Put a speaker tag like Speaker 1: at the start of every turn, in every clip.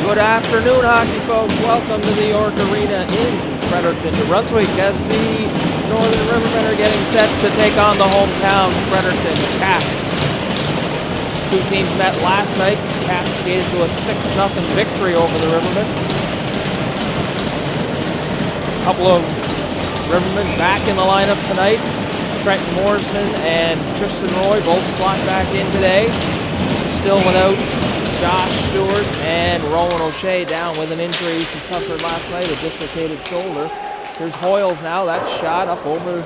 Speaker 1: Good afternoon, hockey folks. Welcome to the York Arena in Fredericton, New Brunswick, as the Northern Rivermen are getting set to take on the hometown Fredericton Caps. Two teams met last night. Caps skated to a 6-0 victory over the Rivermen. A couple of Rivermen back in the lineup tonight. Trenton Morrison and Tristan Roy both slot back in today. Still without Josh Stewart and Rowan O'Shea down with an injury he suffered last night, a dislocated shoulder. Here's Hoyles now. That shot up over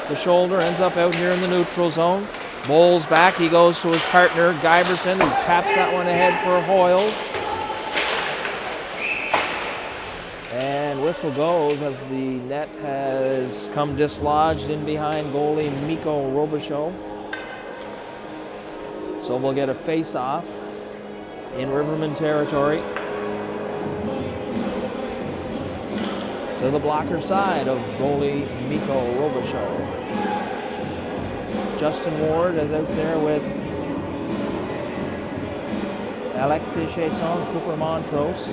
Speaker 1: the shoulder ends up out here in the neutral zone. Moles back. He goes to his partner, Giberson, who taps that one ahead for Hoyles. And whistle goes as the net has come dislodged in behind goalie Mikko Robichaud. So we'll get a face-off in Rivermen territory to the blocker side of goalie Mikko Robichaud. Justin Ward is out there with Alexis Chasson, Cooper Montrose.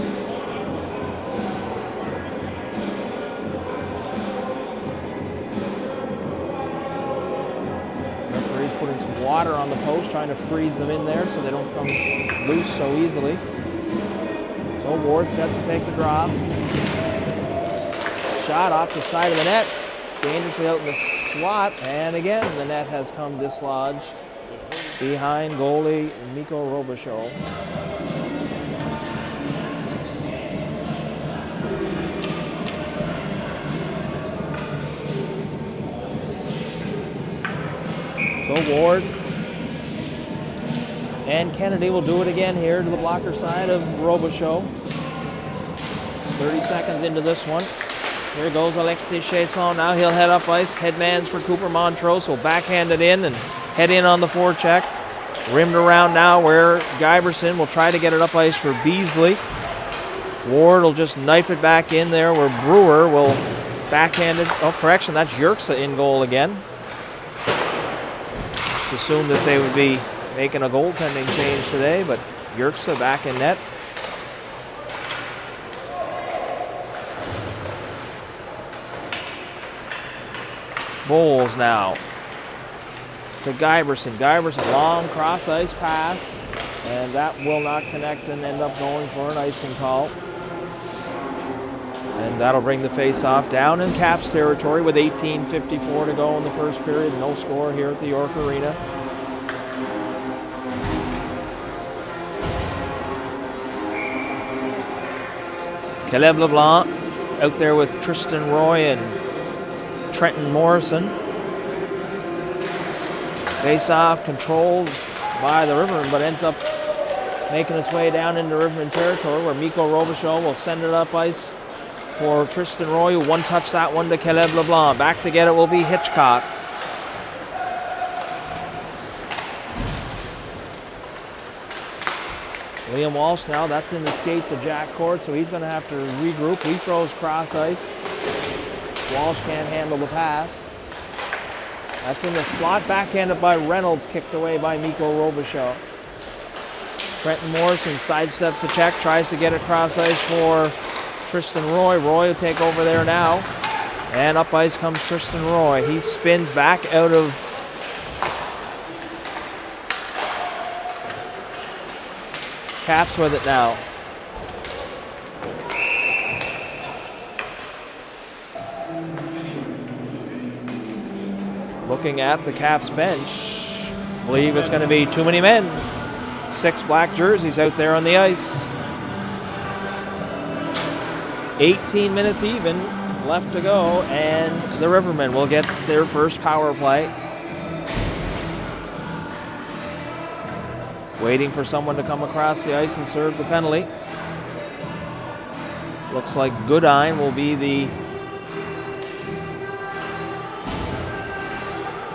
Speaker 1: Referee's putting some water on the post, trying to freeze them in there so they don't come loose so easily. So Ward set to take the drop. Shot off the side of the net. Dangerously out in the slot. And again, the net has come dislodged behind goalie Mikko Robichaud. So Ward and Kennedy will do it again here to the blocker side of Robichaud. 30 seconds into this one. Here goes Alexis Chasson. Now he'll head up ice. Headmans for Cooper Montrose. Will backhand it in and head in on the forecheck. Rimmed around now where Giberson will try to get it up ice for Beasley. Ward will just knife it back in there where Brewer will backhand it. Oh, correction, that's Yerxa in goal again. Just assumed that they would be making a goaltending change today, but Yerxa back in net. Bowles now to Giberson. Giberson, long cross ice pass, and that will not connect and end up going for an icing call. And that'll bring the face-off down in Caps territory with 18:54 to go in the first period. No score here at the York Arena. Caleb LeBlanc out there with Tristan Roy and Trenton Morrison. Face-off controlled by the Rivermen, but ends up making its way down into Rivermen territory where Mikko Robichaud will send it up ice for Tristan Roy, who one-touch that one to Caleb LeBlanc. Back to get it will be Hitchcock. William Walsh now, that's in the skates of Jack Court, so he's going to have to regroup. He throws cross ice. Walsh can't handle the pass. That's in the slot, backhanded by Reynolds, kicked away by Mikko Robichaud. Trenton Morrison sidesteps the check, tries to get it cross ice for Tristan Roy. Roy will take over there now. And up ice comes Tristan Roy. He spins back out of Caps with it now. Looking at the Caps bench, believe it's going to be too many men. 6 black jerseys out there on the ice. 18 minutes even left to go, and the Rivermen will get their first power play. Waiting for someone to come across the ice and serve the penalty. Looks like Goodine will be the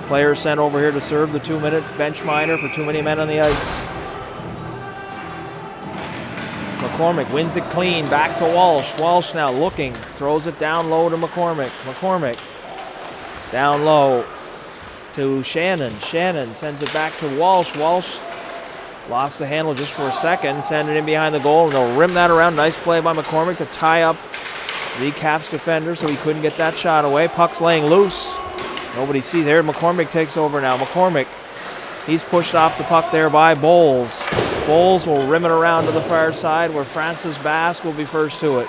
Speaker 1: player sent over here to serve the 2-minute bench minor for too many men on the ice. McCormick wins it clean, back to Walsh. Walsh now looking, throws it down low to McCormick. McCormick down low to Shannon. Shannon sends it back to Walsh. Walsh Lost the handle just for a second. Send it in behind the goal, and they'll rim that around. Nice play by McCormick to tie up the Caps defender so he couldn't get that shot away. Puck's laying loose. Nobody sees there. McCormick takes over now. McCormick, he's pushed off the puck there by Bowles. Bowles will rim it around to the far side where Francis Bass will be first to it.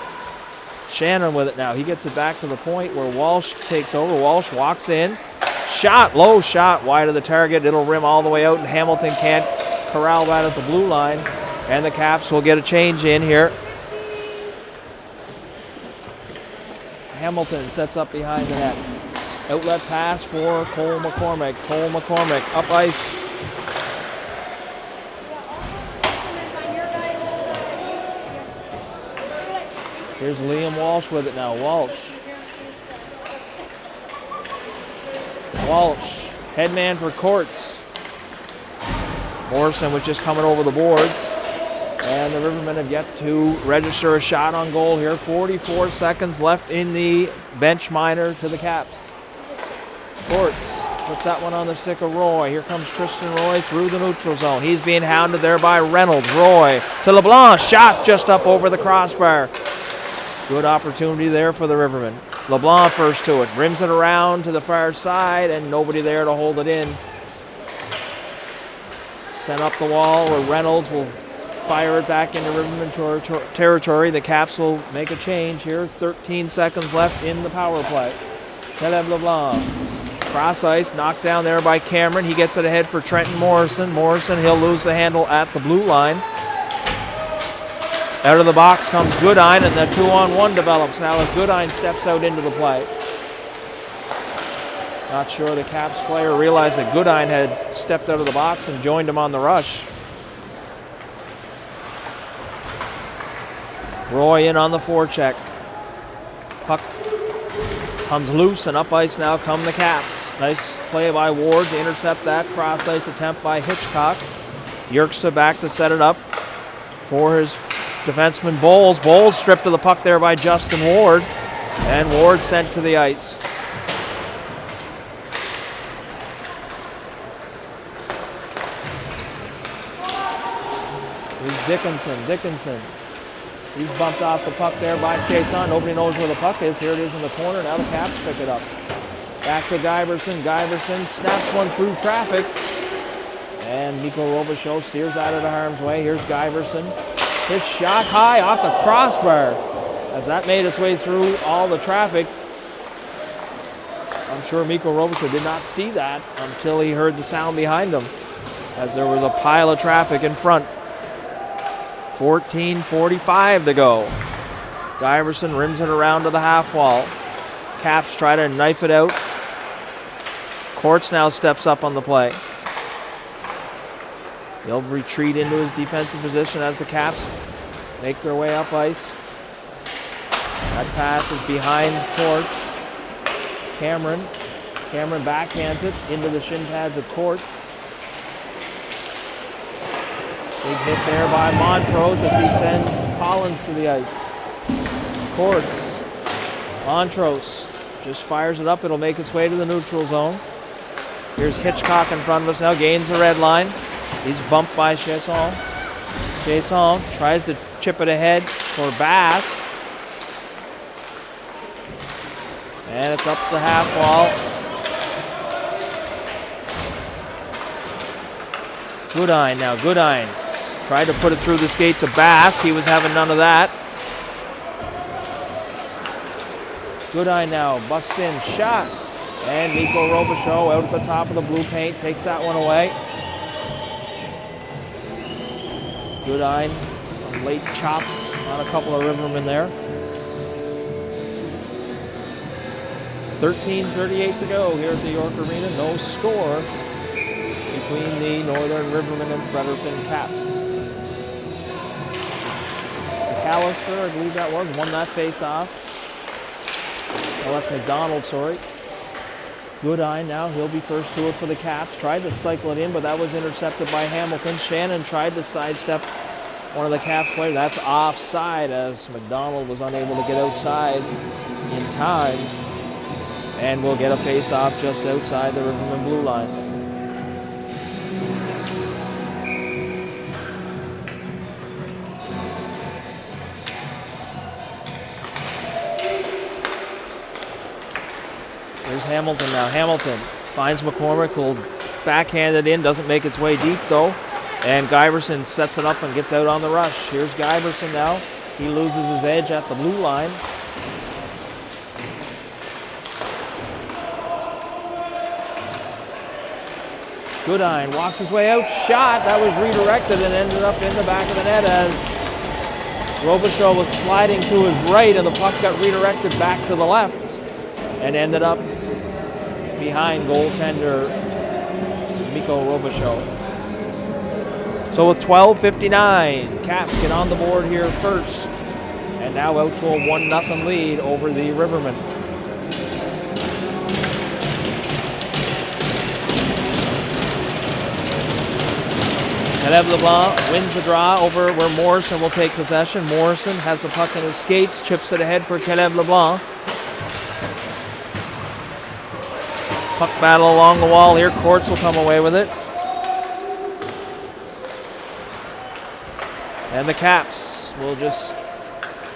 Speaker 1: Shannon with it now. He gets it back to the point where Walsh takes over. Walsh walks in. Shot, low shot, wide of the target. It'll rim all the way out, and Hamilton can't corral that at the blue line. And the Caps will get a change in here. Hamilton sets up behind the net. Outlet pass for Cole McCormick. Cole McCormick up ice. Here's Liam Walsh with it now. Walsh, headman for Courts. Morrison was just coming over the boards. And the Rivermen have yet to register a shot on goal here. 44 seconds left in the bench minor to the Caps. Courts puts that one on the stick of Roy. Here comes Tristan Roy through the neutral zone. He's being hounded there by Reynolds. Roy to LeBlanc. Shot just up over the crossbar. Good opportunity there for the Rivermen. LeBlanc first to it. Rims it around to the far side, and nobody there to hold it in. Sent up the wall where Reynolds will fire it back into Rivermen territory. The Caps will make a change here. 13 seconds left in the power play. Caleb LeBlanc. Cross ice, knocked down there by Cameron. He gets it ahead for Trenton Morrison. Morrison, he'll lose the handle at the blue line. Out of the box comes Goodine, and the 2-on-1 develops now as Goodine steps out into the play. Not sure the Caps player realized that Goodine had stepped out of the box and joined him on the rush. Roy in on the forecheck. Puck comes loose, and up ice now come the Caps. Nice play by Ward to intercept that cross ice attempt by Hitchcock. Yerksa back to set it up for his defenseman Bowles. Bowles stripped of the puck there by Justin Ward, and Ward sent to the ice. Here's Dickinson. He's bumped off the puck there by Chason. Nobody knows where the puck is. Here it is in the corner. Now the Caps pick it up. Back to Guyverson. Guyverson snaps one through traffic. And Mikko Robichaud steers out of the harm's way. Here's Guyverson. His shot high off the crossbar. As that made its way through all the traffic. I'm sure Mikko Robichaud did not see that until he heard the sound behind him, as there was a pile of traffic in front. 14:45 to go. Guyverson rims it around to the half wall. Caps try to knife it out. Courts now steps up on the play. He'll retreat into his defensive position as the Caps make their way up ice. That pass is behind Courts. Cameron backhands it into the shin pads of Courts. Big hit there by Montrose as he sends Collins to the ice. Courts. Montrose just fires it up. It'll make its way to the neutral zone. Here's Hitchcock in front of us now. Gains the red line. He's bumped by Chasson. Chasson tries to chip it ahead for Bass. And it's up the half wall. Goodine now. Goodine tried to put it through the skates of Bass. He was having none of that. Goodine now busts in. Shot. And Mikko Robichaud out at the top of the blue paint takes that one away. Goodine, some late chops on a couple of Rivermen there. 13:38 to go here at the York Arena. No score between the Northern Rivermen and Fredericton Caps. McAllister, I believe that was, won that face-off. Oh, that's McDonald, sorry. Goodine now, he'll be first to it for the Caps. Tried to cycle it in, but that was intercepted by Hamilton. Shannon tried to sidestep one of the Caps players. That's offside as McDonald was unable to get outside in time. And we'll get a face-off just outside the Rivermen blue line. Here's Hamilton now. Hamilton finds McCormick, who'll backhand it in. Doesn't make its way deep, though. And Guyverson sets it up and gets out on the rush. Here's Guyverson now. He loses his edge at the blue line. Goodine walks his way out. Shot. That was redirected and ended up in the back of the net as Robichaud was sliding to his right, and the puck got redirected back to the left and ended up behind goaltender Mikko Robichaud. So with 12:59, Caps get on the board here first, and now out to a 1-0 lead over the Rivermen. Caleb LeBlanc wins the draw over where Morrison will take possession. Morrison has the puck in his skates, chips it ahead for Caleb LeBlanc. Puck battle along the wall here. Courts will come away with it. And the Caps will just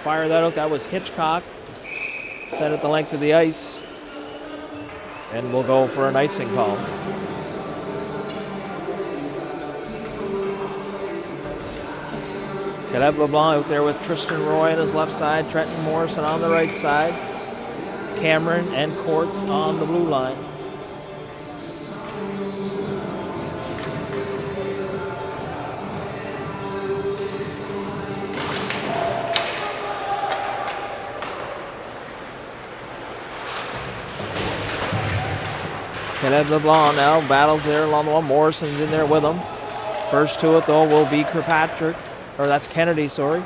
Speaker 1: fire that out. That was Hitchcock. Set it the length of the ice. And we'll go for an icing call. Caleb LeBlanc out there with Tristan Roy on his left side. Trenton Morrison on the right side. Cameron and Courts on the blue line. Caleb LeBlanc now battles there along the wall. Morrison's in there with him. First to it, though, will be Kirkpatrick. Or that's Kennedy, sorry.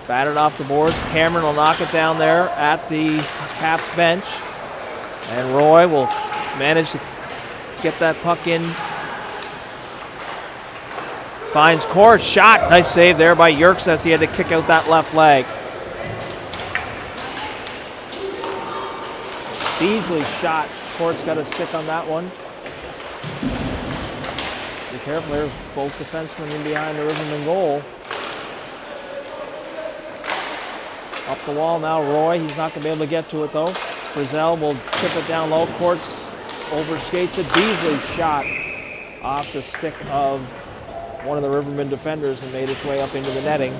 Speaker 1: Batted off the boards. Cameron will knock it down there at the Caps bench. And Roy will manage to get that puck in. Finds Court. Shot. Nice save there by Yerkes as he had to kick out that left leg. Beasley shot. Court's got a stick on that one. Be careful, there's both defensemen in behind the Riverman goal. Up the wall now, Roy. He's not going to be able to get to it, though. Frizzell will chip it down low. Courts overskates it. Beasley shot off the stick of one of the Riverman defenders and made his way up into the netting.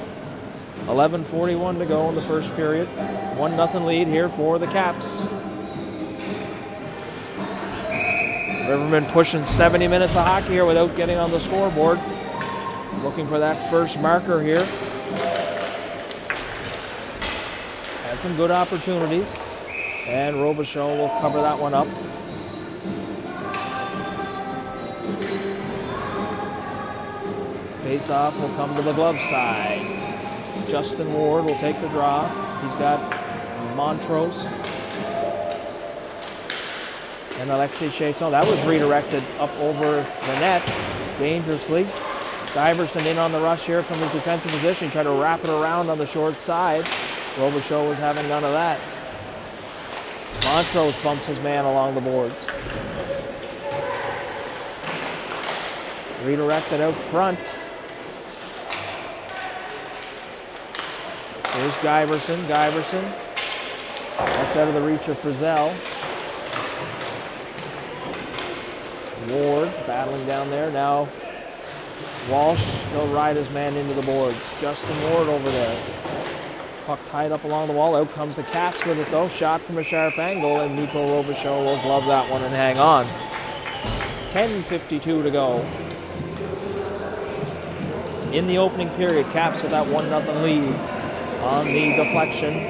Speaker 1: 11:41 to go in the first period. 1-0 lead here for the Caps. Rivermen pushing 70 minutes of hockey here without getting on the scoreboard. Looking for that first marker here. Had some good opportunities. And Robichaud will cover that one up. Face-off will come to the glove side. Justin Ward will take the draw. He's got Montrose. And Alexei Chasson, that was redirected up over the net dangerously. Guyverson in on the rush here from his defensive position. Tried to wrap it around on the short side. Robichaud was having none of that. Montrose bumps his man along the boards. Redirected out front. Here's Guyverson. That's out of the reach of Frizzell. Ward battling down there. Now Walsh, he'll ride his man into the boards. Justin Ward over there. Puck tied up along the wall. Out comes the Caps with it, though. Shot from a sharp angle, and Mikko Robichaud will glove that one and hang on. 10:52 to go. In the opening period, Caps with that 1-0 lead on the deflection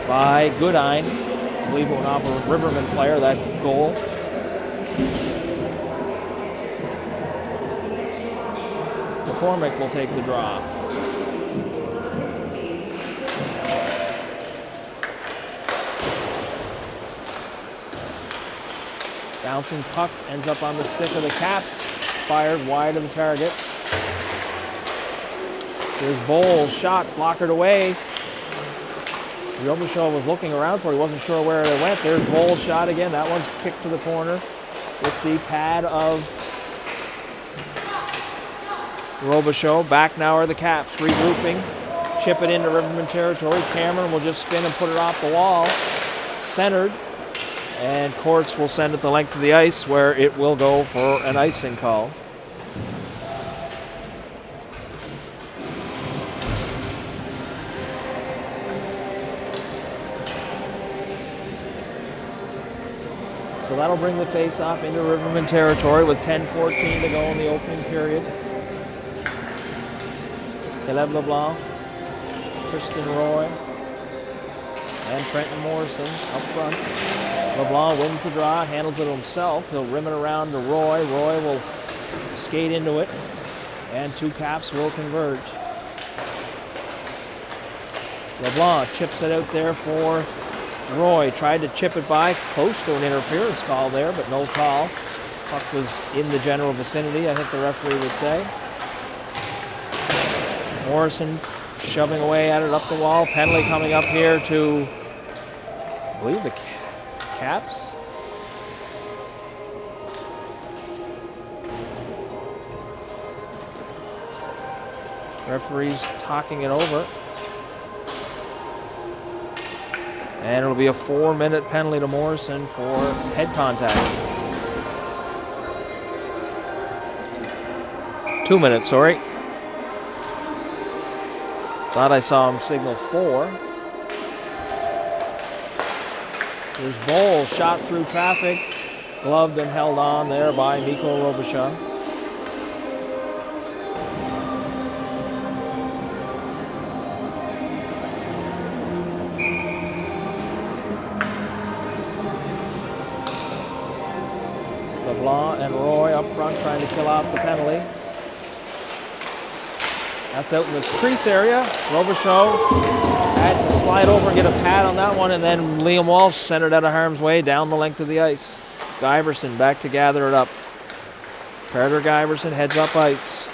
Speaker 1: by Goodine. I believe it went off a Riverman player, that goal. McCormick will take the draw. Bouncing puck ends up on the stick of the Caps. Fired wide of the target. There's Bowles, shot, blockered away. Robichaud was looking around for it. He wasn't sure where it went. There's Bowles' shot again. That one's kicked to the corner with the pad of Robichaud. Back now are the Caps, regrouping. Chip it into Riverman territory. Cameron will just spin and put it off the wall. centered, and Courts will send it the length of the ice where it will go for an icing call. So that'll bring the face-off into Rivermen territory with 10:14 to go in the opening period. Caleb LeBlanc, Tristan Roy, and Trenton Morrison up front. LeBlanc wins the draw, handles it himself. He'll rim it around to Roy. Roy will skate into it, and two Caps will converge. LeBlanc chips it out there for Roy. Tried to chip it by, close to an interference call there, but no call. Puck was in the general vicinity, I think the referee would say. Morrison shoving away at it up the wall. Penalty coming up here to, I believe, the Caps. Referee's talking it over. And it'll be a 4-minute penalty to Morrison for head contact. 2 minutes, sorry. Thought I saw him signal 4. There's Bowles, shot through traffic, gloved and held on there by Mikko Robichaud. LeBlanc and Roy up front trying to kill out the penalty. That's out in the crease area. Robichaud had to slide over and get a pad on that one, and then Liam Walsh sent it out of harm's way down the length of the ice. Guyverson back to gather it up. Carter Guyverson heads up ice.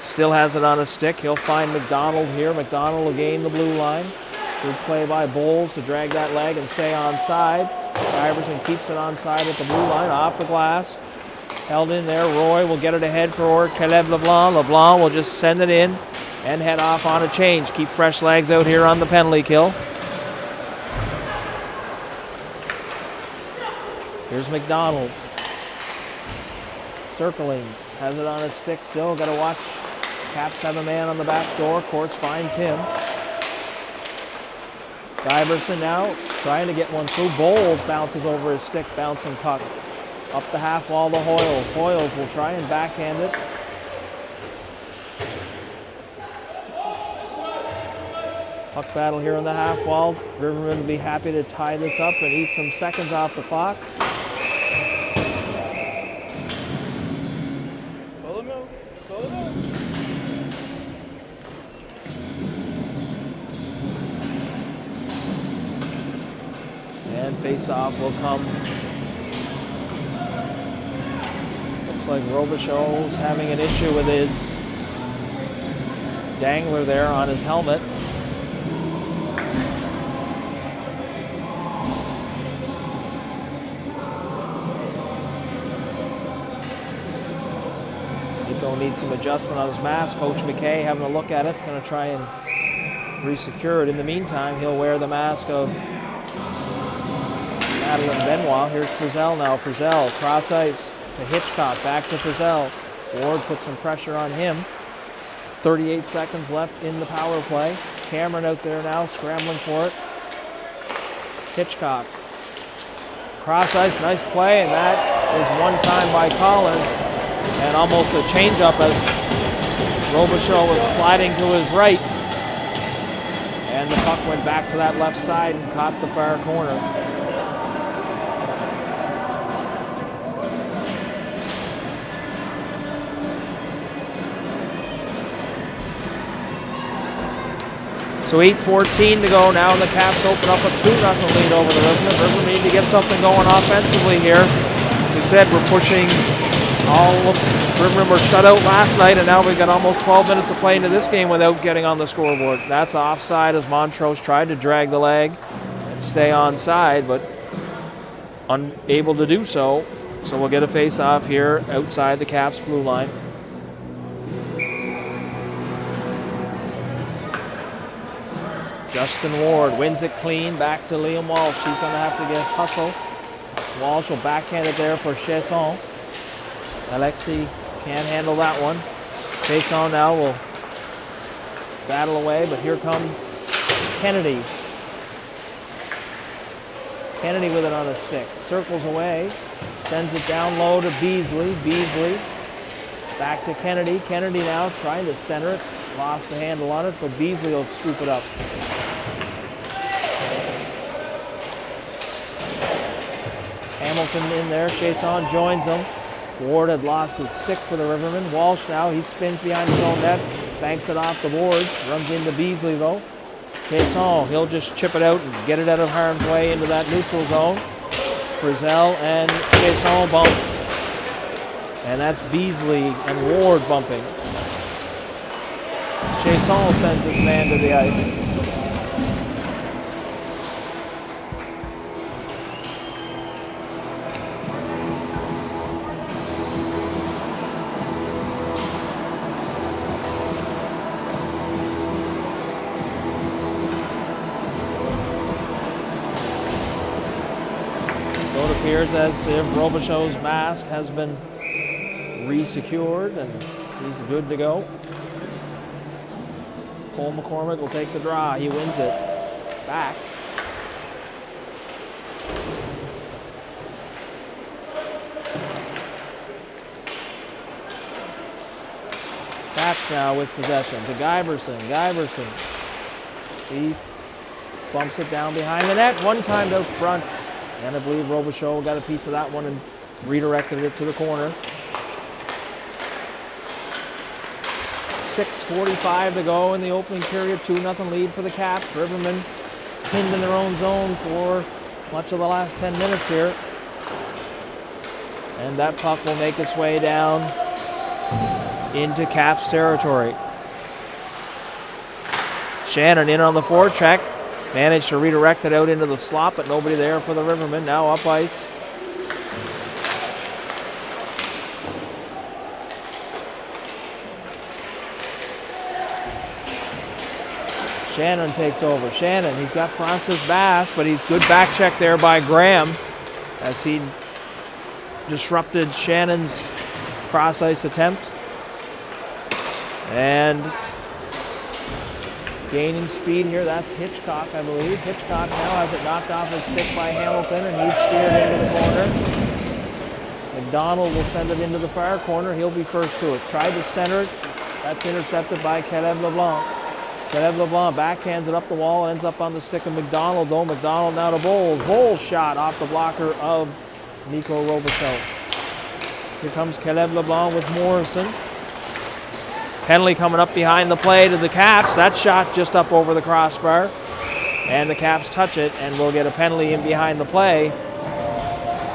Speaker 1: Still has it on a stick. He'll find McDonald here. McDonald will gain the blue line. Good play by Bowles to drag that leg and stay onside. Guyverson keeps it onside at the blue line, off the glass. Held in there. Roy will get it ahead for Caleb LeBlanc. LeBlanc will just send it in and head off on a change. Keep fresh legs out here on the penalty kill. Here's McDonald. Circling. Has it on his stick still. Got to watch. Caps have a man on the back door. Courts finds him. Guyverson now trying to get one through. Bowles bounces over his stick, bouncing puck. Up the half wall to Hoyles. Hoyles will try and backhand it. Puck battle here on the half wall. Rivermen will be happy to tie this up and eat some seconds off the clock. And face-off will come. Looks like Robichaud's having an issue with his dangler there on his helmet. Nico needs some adjustment on his mask. Coach McKay having a look at it, going to try and re-secure it. In the meantime, he'll wear the mask of Madeline Benoit. Here's Frizzell now. Frizzell, cross ice to Hitchcock, back to Frizzell. Ward puts some pressure on him. 38 seconds left in the power play. Cameron out there now, scrambling for it. Hitchcock. Cross ice, nice play, and that is one time by Collins. And almost a change-up as Robichaud was sliding to his right. And the puck went back to that left side and caught the far corner. So 8:14 to go now, and the Caps open up a 2-0 lead over the Rivermen. Rivermen need to get something going offensively here. We said we're pushing all of Rivermen were shut out last night, and now we've got almost 12 minutes of play into this game without getting on the scoreboard. That's offside as Montrose tried to drag the leg and stay onside, but unable to do so. So we'll get a face-off here outside the Caps blue line. Justin Ward wins it clean. Back to Liam Walsh. He's going to have to get hustle. Walsh will backhand it there for Chesson. Alexi can't handle that one. Chesson now will battle away, but here comes Kennedy. Kennedy with it on a stick. Circles away. Sends it down low to Beasley. Beasley back to Kennedy. Kennedy now trying to center it. Lost the handle on it, but Beasley will scoop it up. Hamilton in there. Chesson joins him. Ward had lost his stick for the Rivermen. Walsh now, he spins behind his own net. Banks it off the boards. Runs into Beasley though. Chesson, he'll just chip it out and get it out of harm's way into that neutral zone. Frizzell and Chesson bump. And that's Beasley and Ward bumping. Chesson sends his man to the ice. So it appears as if Robichaud's mask has been re-secured and he's good to go. Cole McCormick will take the draw. He wins it. Back. Caps now with possession to Guyverson. Guyverson. He bumps it down behind the net. One time out front. And I believe Robichaud got a piece of that one and redirected it to the corner. 6:45 to go in the opening period. 2-0 lead for the Caps. Rivermen pinned in their own zone for much of the last 10 minutes here. And that puck will make its way down into Caps territory. Shannon in on the forecheck. Managed to redirect it out into the slot, but nobody there for the Rivermen. Now up ice. Shannon takes over. Shannon, he's got Francis Bass, but he's good back check there by Graham as he disrupted Shannon's cross ice attempt. And gaining speed here, that's Hitchcock, I believe. Hitchcock now has it knocked off his stick by Hamilton, and he's steered into the corner. McDonald will send it into the far corner. He'll be first to it. Tried to center it. That's intercepted by Caleb LeBlanc. Caleb LeBlanc backhands it up the wall, ends up on the stick of McDonald, though. McDonald now to Bowles. Bowles shot off the blocker of Nico Robichaud. Here comes Caleb LeBlanc with Morrison. Penalty coming up behind the play to the Caps. That shot just up over the crossbar. And the Caps touch it, and we'll get a penalty in behind the play.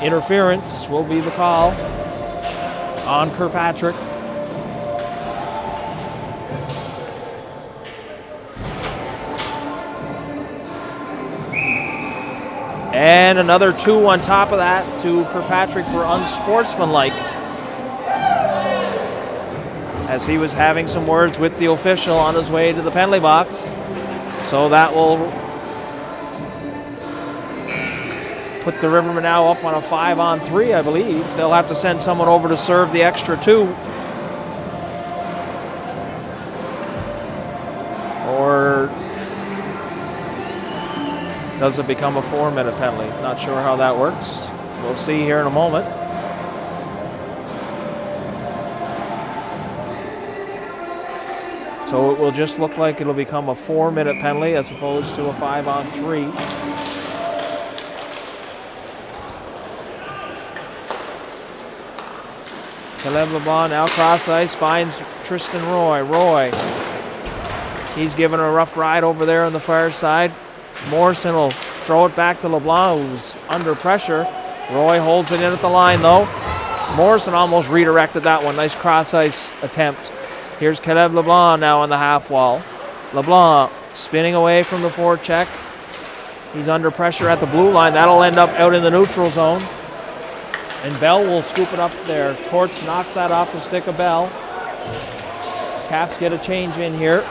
Speaker 1: Interference will be the call on Kirkpatrick. And another 2 on top of that to Kirkpatrick for unsportsmanlike, as he was having some words with the official on his way to the penalty box. So that will put the Rivermen now up on a 5-on-3, I believe. They'll have to send someone over to serve the extra 2. Or does it become a 4-minute penalty? Not sure how that works. We'll see here in a moment. So it will just look like it'll become a 4-minute penalty as opposed to a 5-on-3. Caleb LeBlanc now cross ice, finds Tristan Roy. Roy, he's given a rough ride over there on the far side. Morrison will throw it back to LeBlanc, who's under pressure. Roy holds it in at the line, though. Morrison almost redirected that one. Nice cross ice attempt. Here's Caleb LeBlanc now on the half wall. LeBlanc spinning away from the forecheck. He's under pressure at the blue line. That'll end up out in the neutral zone. And Bell will scoop it up there. Courts knocks that off the stick of Bell. Caps get a change in here.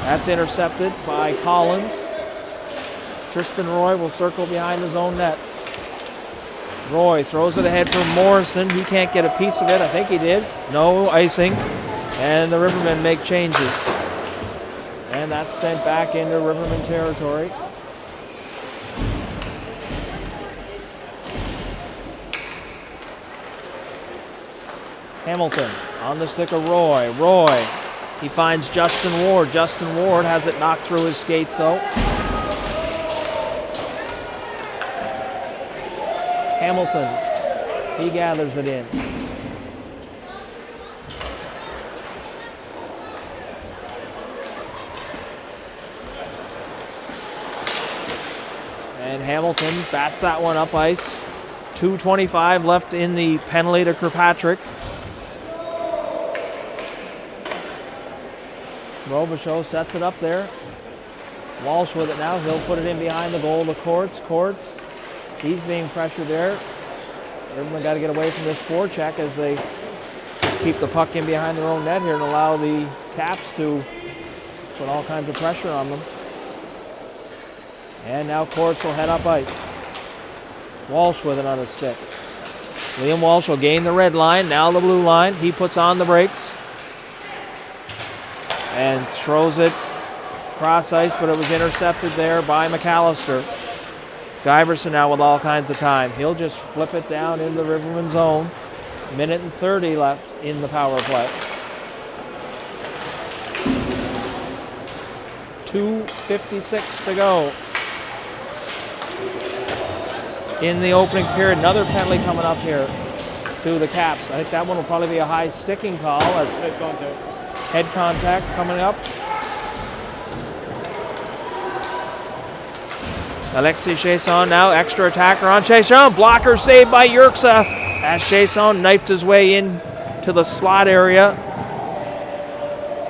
Speaker 1: That's intercepted by Collins. Tristan Roy will circle behind his own net. Roy throws it ahead for Morrison. He can't get a piece of it. I think he did. No icing. And the Rivermen make changes. And that's sent back into Rivermen territory. Hamilton on the stick of Roy. Roy, he finds Justin Ward. Justin Ward has it knocked through his skates though. Hamilton, he gathers it in. And Hamilton bats that one up ice. 2:25 left in the penalty to Kirkpatrick. Robichaud sets it up there. Walsh with it now. He'll put it in behind the goal to Courts. Courts, he's being pressured there. Everyone got to get away from this forecheck as they just keep the puck in behind their own net here and allow the Caps to put all kinds of pressure on them. And now Courts will head up ice. Walsh with it on his stick. Liam Walsh will gain the red line, now the blue line. He puts on the brakes and throws it cross ice, but it was intercepted there by McAllister. Guyverson now with all kinds of time. He'll just flip it down in the Rivermen zone. Minute and 30 left in the power play. 2:56 to go in the opening period. Another penalty coming up here to the Caps. I think that one will probably be a high sticking call as head contact coming up. Alexis Chasson now, extra attacker on Chasson. Blocker saved by Yerxa as Chasson knifed his way in to the slot area.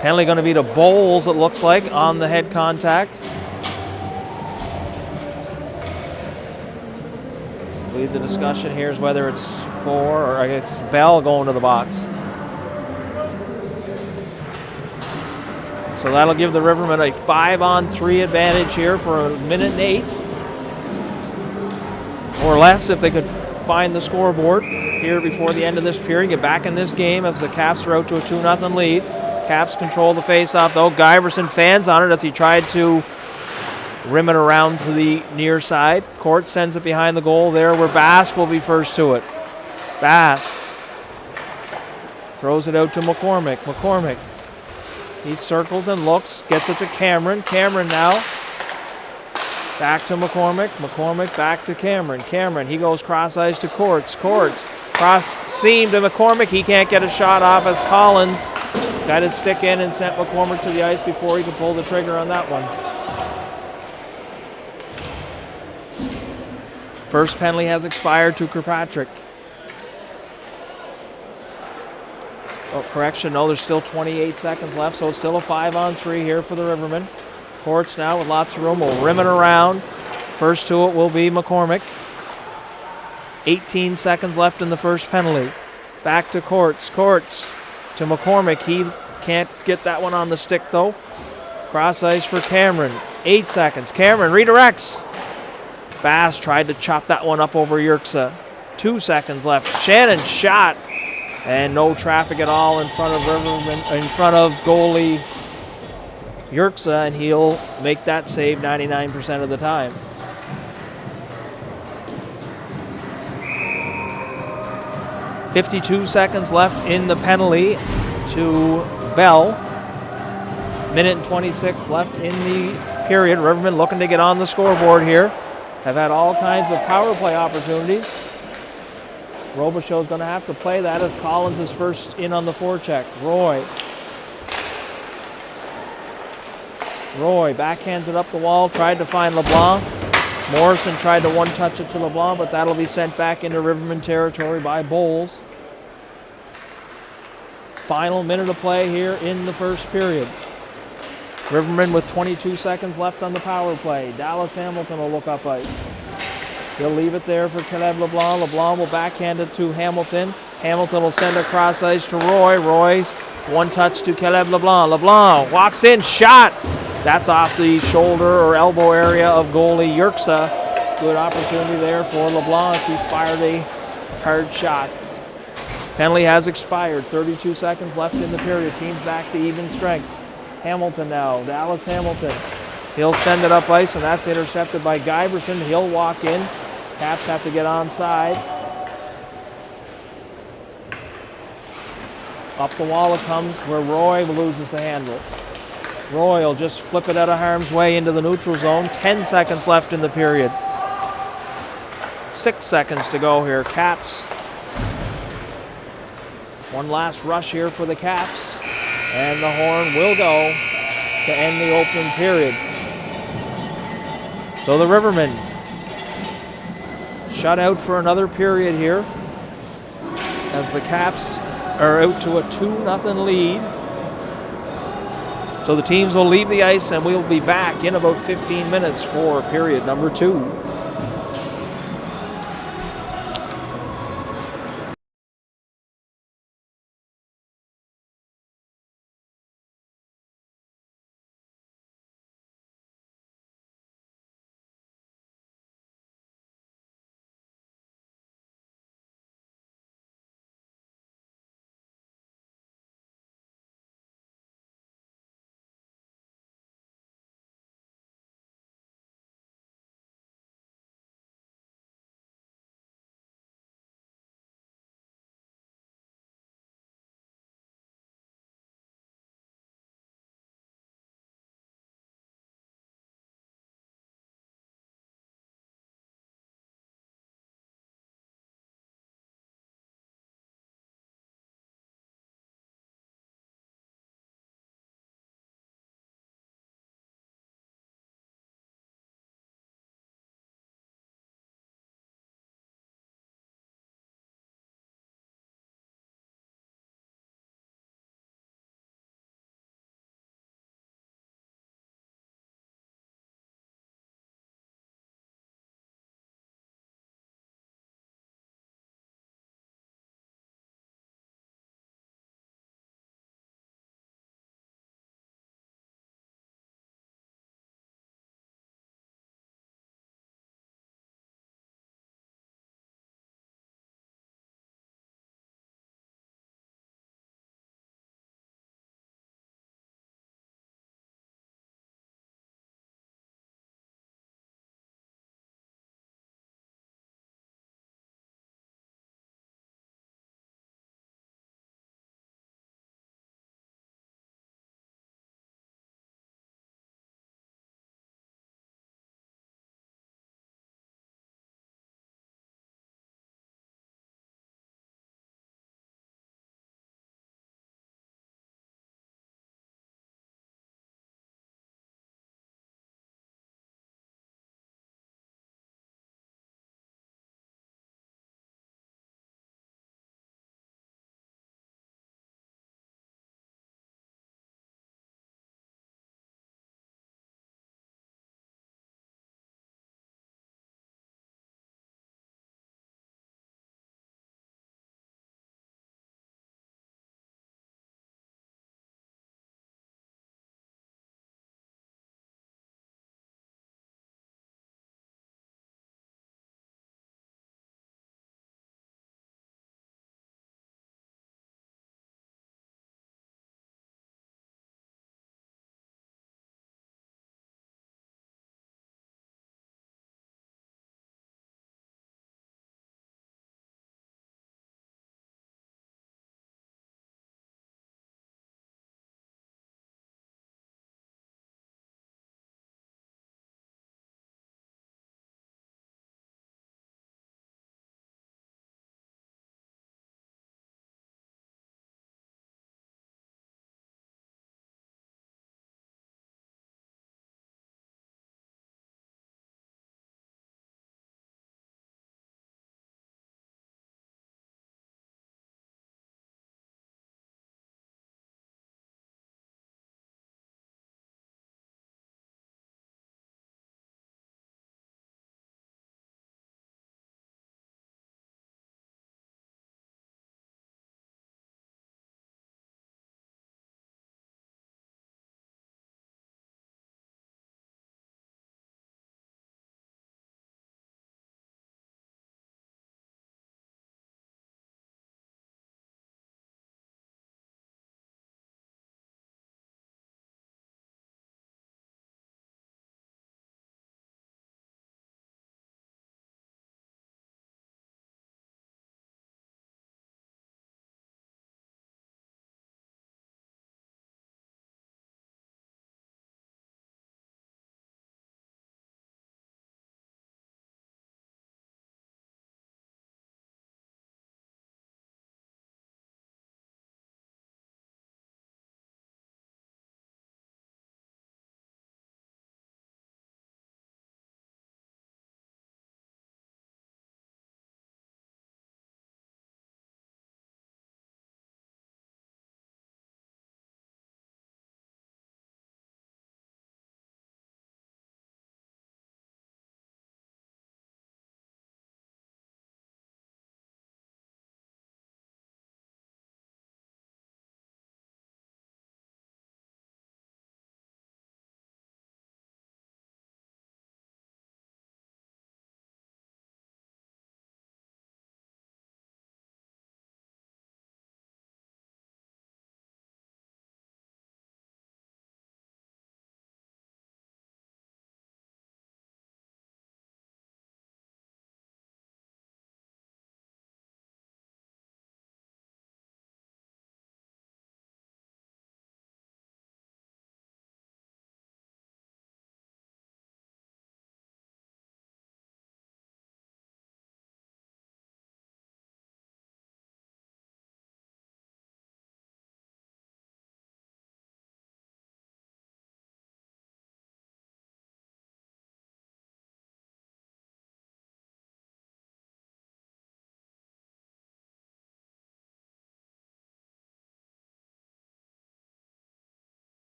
Speaker 1: Penalty going to be to Bowles, it looks like, on the head contact. I believe the discussion here is whether it's for or it's Bell going to the box. So that'll give the Rivermen a 5-on-3 advantage here for a minute and 8. Or less if they could find the scoreboard here before the end of this period. Get back in this game as the Caps are out to a 2-0 lead. Caps control the faceoff though. Guyverson fans on it as he tried to rim it around to the near side. Court sends it behind the goal there where Bass will be first to it. Bass throws it out to McCormick. McCormick, he circles and looks, gets it to Cameron. Cameron now back to McCormick. McCormick back to Cameron. Cameron, he goes cross ice to Courts. Courts, cross seam to McCormick. He can't get a shot off as Collins got his stick in and sent McCormick to the ice before he could pull the trigger on that one. First penalty has expired to Kirkpatrick. Oh, correction, no, there's still 28 seconds left, so it's still a 5-on-3 here for the Rivermen. Courts now with lots of room will rim it around. First to it will be McCormick. 18 seconds left in the first penalty. Back to Courts. Courts to McCormick. He can't get that one on the stick though. Cross ice for Cameron. 8 seconds. Cameron redirects. Bass tried to chop that one up over Yerxa. 2 seconds left. Shannon shot. And no traffic at all in front of Rivermen, in front of goalie Yerxa, and he'll make that save 99% of the time. .52 seconds left in the penalty to Bell. Minute and 26 left in the period. Rivermen looking to get on the scoreboard here. Have had all kinds of power play opportunities. Robichaud's going to have to play that as Collins is first in on the forecheck. Roy backhands it up the wall, tried to find LeBlanc. Morrison tried to one-touch it to LeBlanc, but that'll be sent back into Rivermen territory by Bowles. Final minute of play here in the first period. Rivermen with 22 seconds left on the power play. Dallas Hamilton will look up ice. He'll leave it there for Caleb LeBlanc. LeBlanc will backhand it to Hamilton. Hamilton will send it cross ice to Roy. Roy's one touch to Caleb LeBlanc. LeBlanc walks in, shot. That's off the shoulder or elbow area of goalie Yerksa. Good opportunity there for LeBlanc. He fired a hard shot. Penalty has expired. 32 seconds left in the period. Team's back to even strength. Hamilton now. Dallas Hamilton. He'll send it up ice, and that's intercepted by Guyverson. He'll walk in. Caps have to get onside. Up the wall it comes where Roy loses the handle. Roy will just flip it out of harm's way into the neutral zone. 10 seconds left in the period. 6 seconds to go here. Caps. One last rush here for the Caps. And the horn will go to end the opening period. So the Rivermen shut out for another period here as the Caps are out to a 2-0 lead. So the teams will leave the ice and we'll be back in about 15 minutes for period number 2.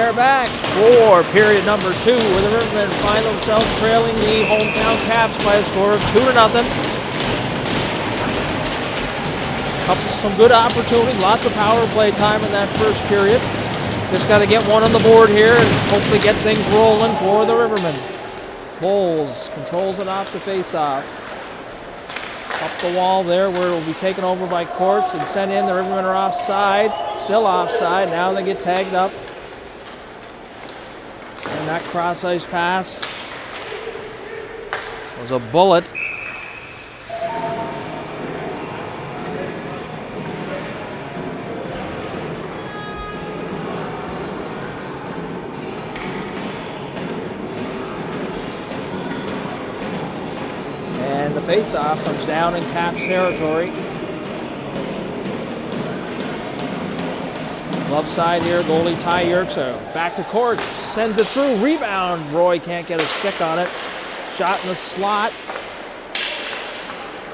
Speaker 1: are back for period number 2, where the Rivermen find themselves trailing the hometown Caps by a score of 2-0. Some good opportunities, lots of power play time in that first period. Just got to get one on the board here and hopefully get things rolling for the Rivermen. Bowles controls it off the face-off. Up the wall there where it will be taken over by Courts and sent in. The Rivermen are offside, still offside. Now they get tagged up. And that cross-ice pass was a bullet. Face-off comes down in Caps territory. Left side here, goalie Ty Yerksa. Back to Courts, sends it through, rebound. Roy can't get a stick on it. Shot in the slot.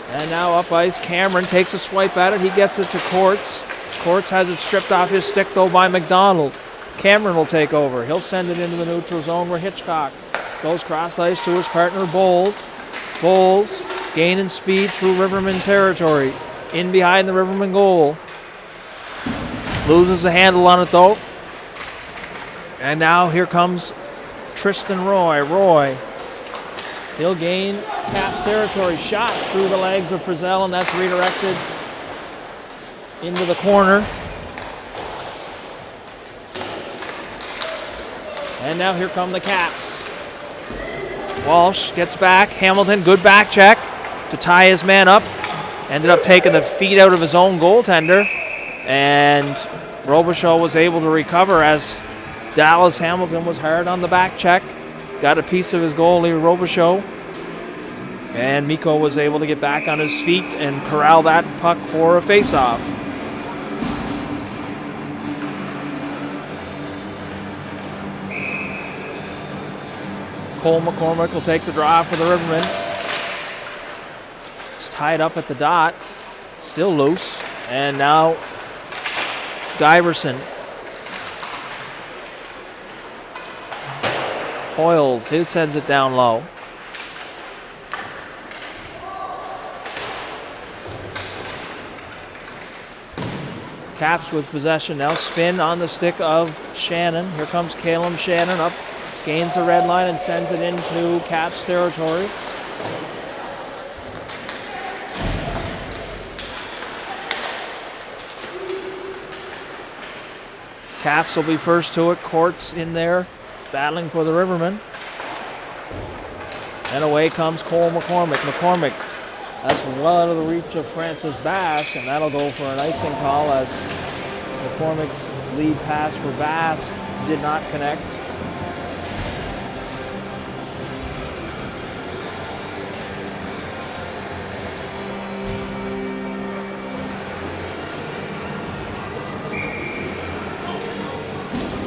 Speaker 1: And now up ice, Cameron takes a swipe at it. He gets it to Courts. Courts has it stripped off his stick though by McDonald. Cameron will take over. He'll send it into the neutral zone where Hitchcock goes cross ice to his partner Bowles. Bowles gaining speed through Rivermen territory. In behind the Rivermen goal. Loses the handle on it though. And now here comes Tristan Roy. Roy. He'll gain Caps territory. Shot through the legs of Frizzell, and that's redirected into the corner. And now here come the Caps. Walsh gets back. Hamilton, good back check to tie his man up. Ended up taking the feet out of his own goaltender. And Robichaud was able to recover as Dallas Hamilton was hard on the back check. Got a piece of his goalie, Robichaud. And Mikko was able to get back on his feet and corral that puck for a face-off. Cole McCormick will take the draw for the Rivermen. It's tied up at the dot. Still loose. And now Giverson. Hoyles, his sends it down low. Caps with possession now. Spin on the stick of Shannon. Here comes Caleb Shannon up. Gains the red line and sends it into Caps territory. Caps will be first to it. Courts in there, battling for the Rivermen. And away comes Cole McCormick. McCormick, that's well out of the reach of Francis Bass, and that'll go for an icing call as McCormick's lead pass for Bass did not connect.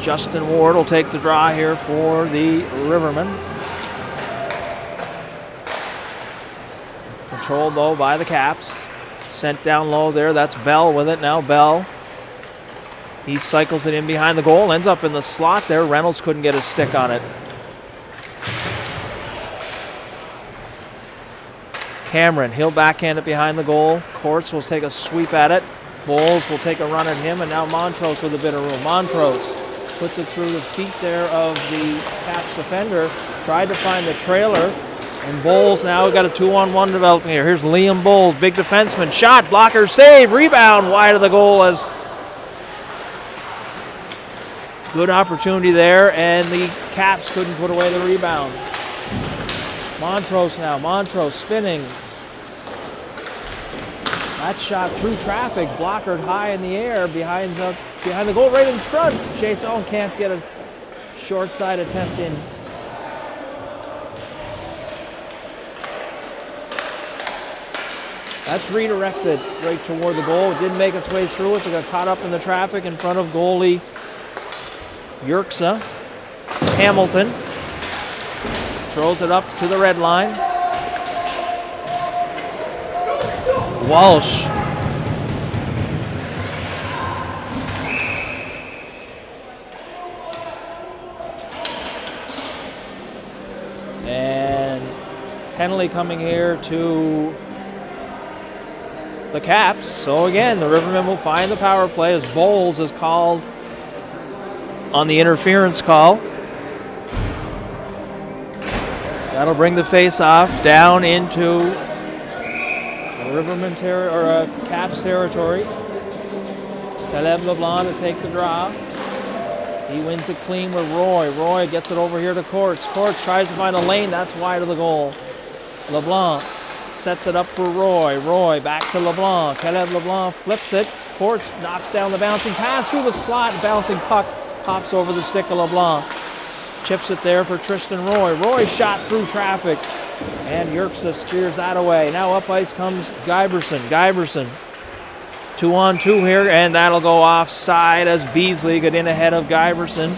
Speaker 1: Justin Ward will take the draw here for the Rivermen. Controlled though by the Caps. Sent down low there. That's Bell with it. Now Bell. He cycles it in behind the goal. Ends up in the slot there. Reynolds couldn't get a stick on it. Cameron, he'll backhand it behind the goal. Courts will take a sweep at it. Bowles will take a run at him. And now Montrose with a bit of room. Montrose puts it through the feet there of the Caps defender. Tried to find the trailer. And Bowles now got a 2-on-1 developing here. Here's Liam Bowles, big defenseman. Shot, blocker, save, rebound, wide of the goal as good opportunity there. And the Caps couldn't put away the rebound. Montrose now. Montrose spinning. That shot through traffic, blockered high in the air behind the goal, right in front. Jason can't get a short side attempt in. That's redirected right toward the goal. It didn't make its way through it, so it got caught up in the traffic in front of goalie Yerksa. Hamilton throws it up to the red line. Walsh. Penalty coming here to the Caps. So again, the Rivermen will find the power play as Bowles is called on the interference call. That'll bring the face-off down into Rivermen Caps territory. Caleb LeBlanc to take the draw. He wins it clean with Roy. Roy gets it over here to Courts. Courts tries to find a lane. That's wide of the goal. LeBlanc sets it up for Roy. Roy back to LeBlanc. Caleb LeBlanc flips it. Courts knocks down the bouncing pass through the slot. Bouncing puck pops over the stick of LeBlanc. Chips it there for Tristan Roy. Roy shot through traffic. And Yerksa steers that away. Now up ice comes Guyberson. Guyberson 2-on-2 here, and that'll go offside as Beasley got in ahead of Guyberson.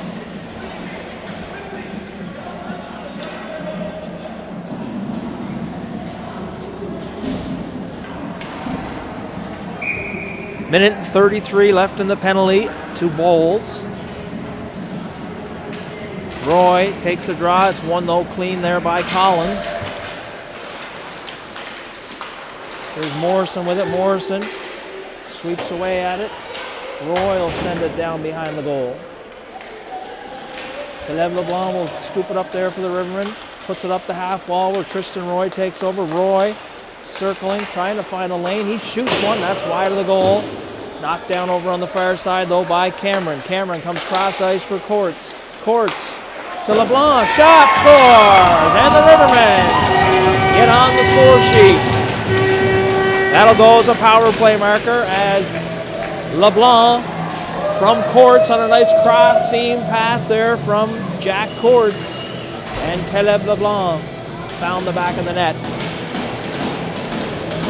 Speaker 1: Minute and 33 left in the penalty to Bowles. Roy takes a draw. It's one though clean there by Collins. There's Morrison with it. Morrison sweeps away at it. Roy will send it down behind the goal. Caleb LeBlanc will scoop it up there for the Rivermen. Puts it up the half wall where Tristan Roy takes over. Roy circling, trying to find a lane. He shoots one. That's wide of the goal. Knocked down over on the far side though by Cameron. Cameron comes cross ice for Courts. Courts to LeBlanc. Shot, scores! And the Rivermen get on the score sheet. That'll go as a power play marker as LeBlanc from Courts on a nice cross seam pass there from Jack Courts. And Caleb LeBlanc found the back of the net.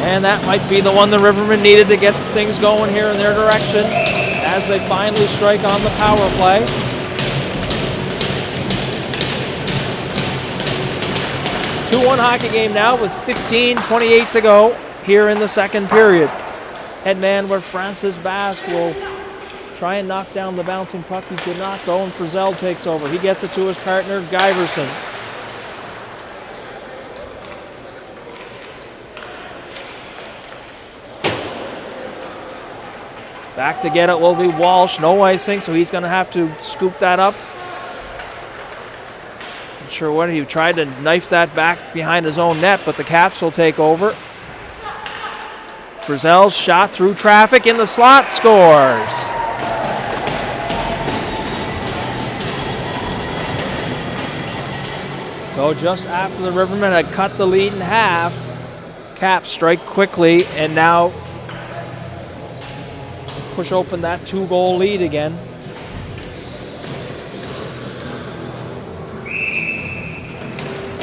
Speaker 1: And that might be the one the Rivermen needed to get things going here in their direction as they finally strike on the power play. A 2-1 hockey game now with 15:28 to go here in the second period. Headman where Francis Basque will try and knock down the bouncing puck. He could not go, and Frizzell takes over. He gets it to his partner, Guyverson. Back to get it will be Walsh. No icing, so he's going to have to scoop that up. Not sure what he tried to knife that back behind his own net, but the Caps will take over. Frizzell's shot through traffic in the slot, scores. So just after the Rivermen had cut the lead in half, Caps strike quickly and now push open that 2-goal lead again.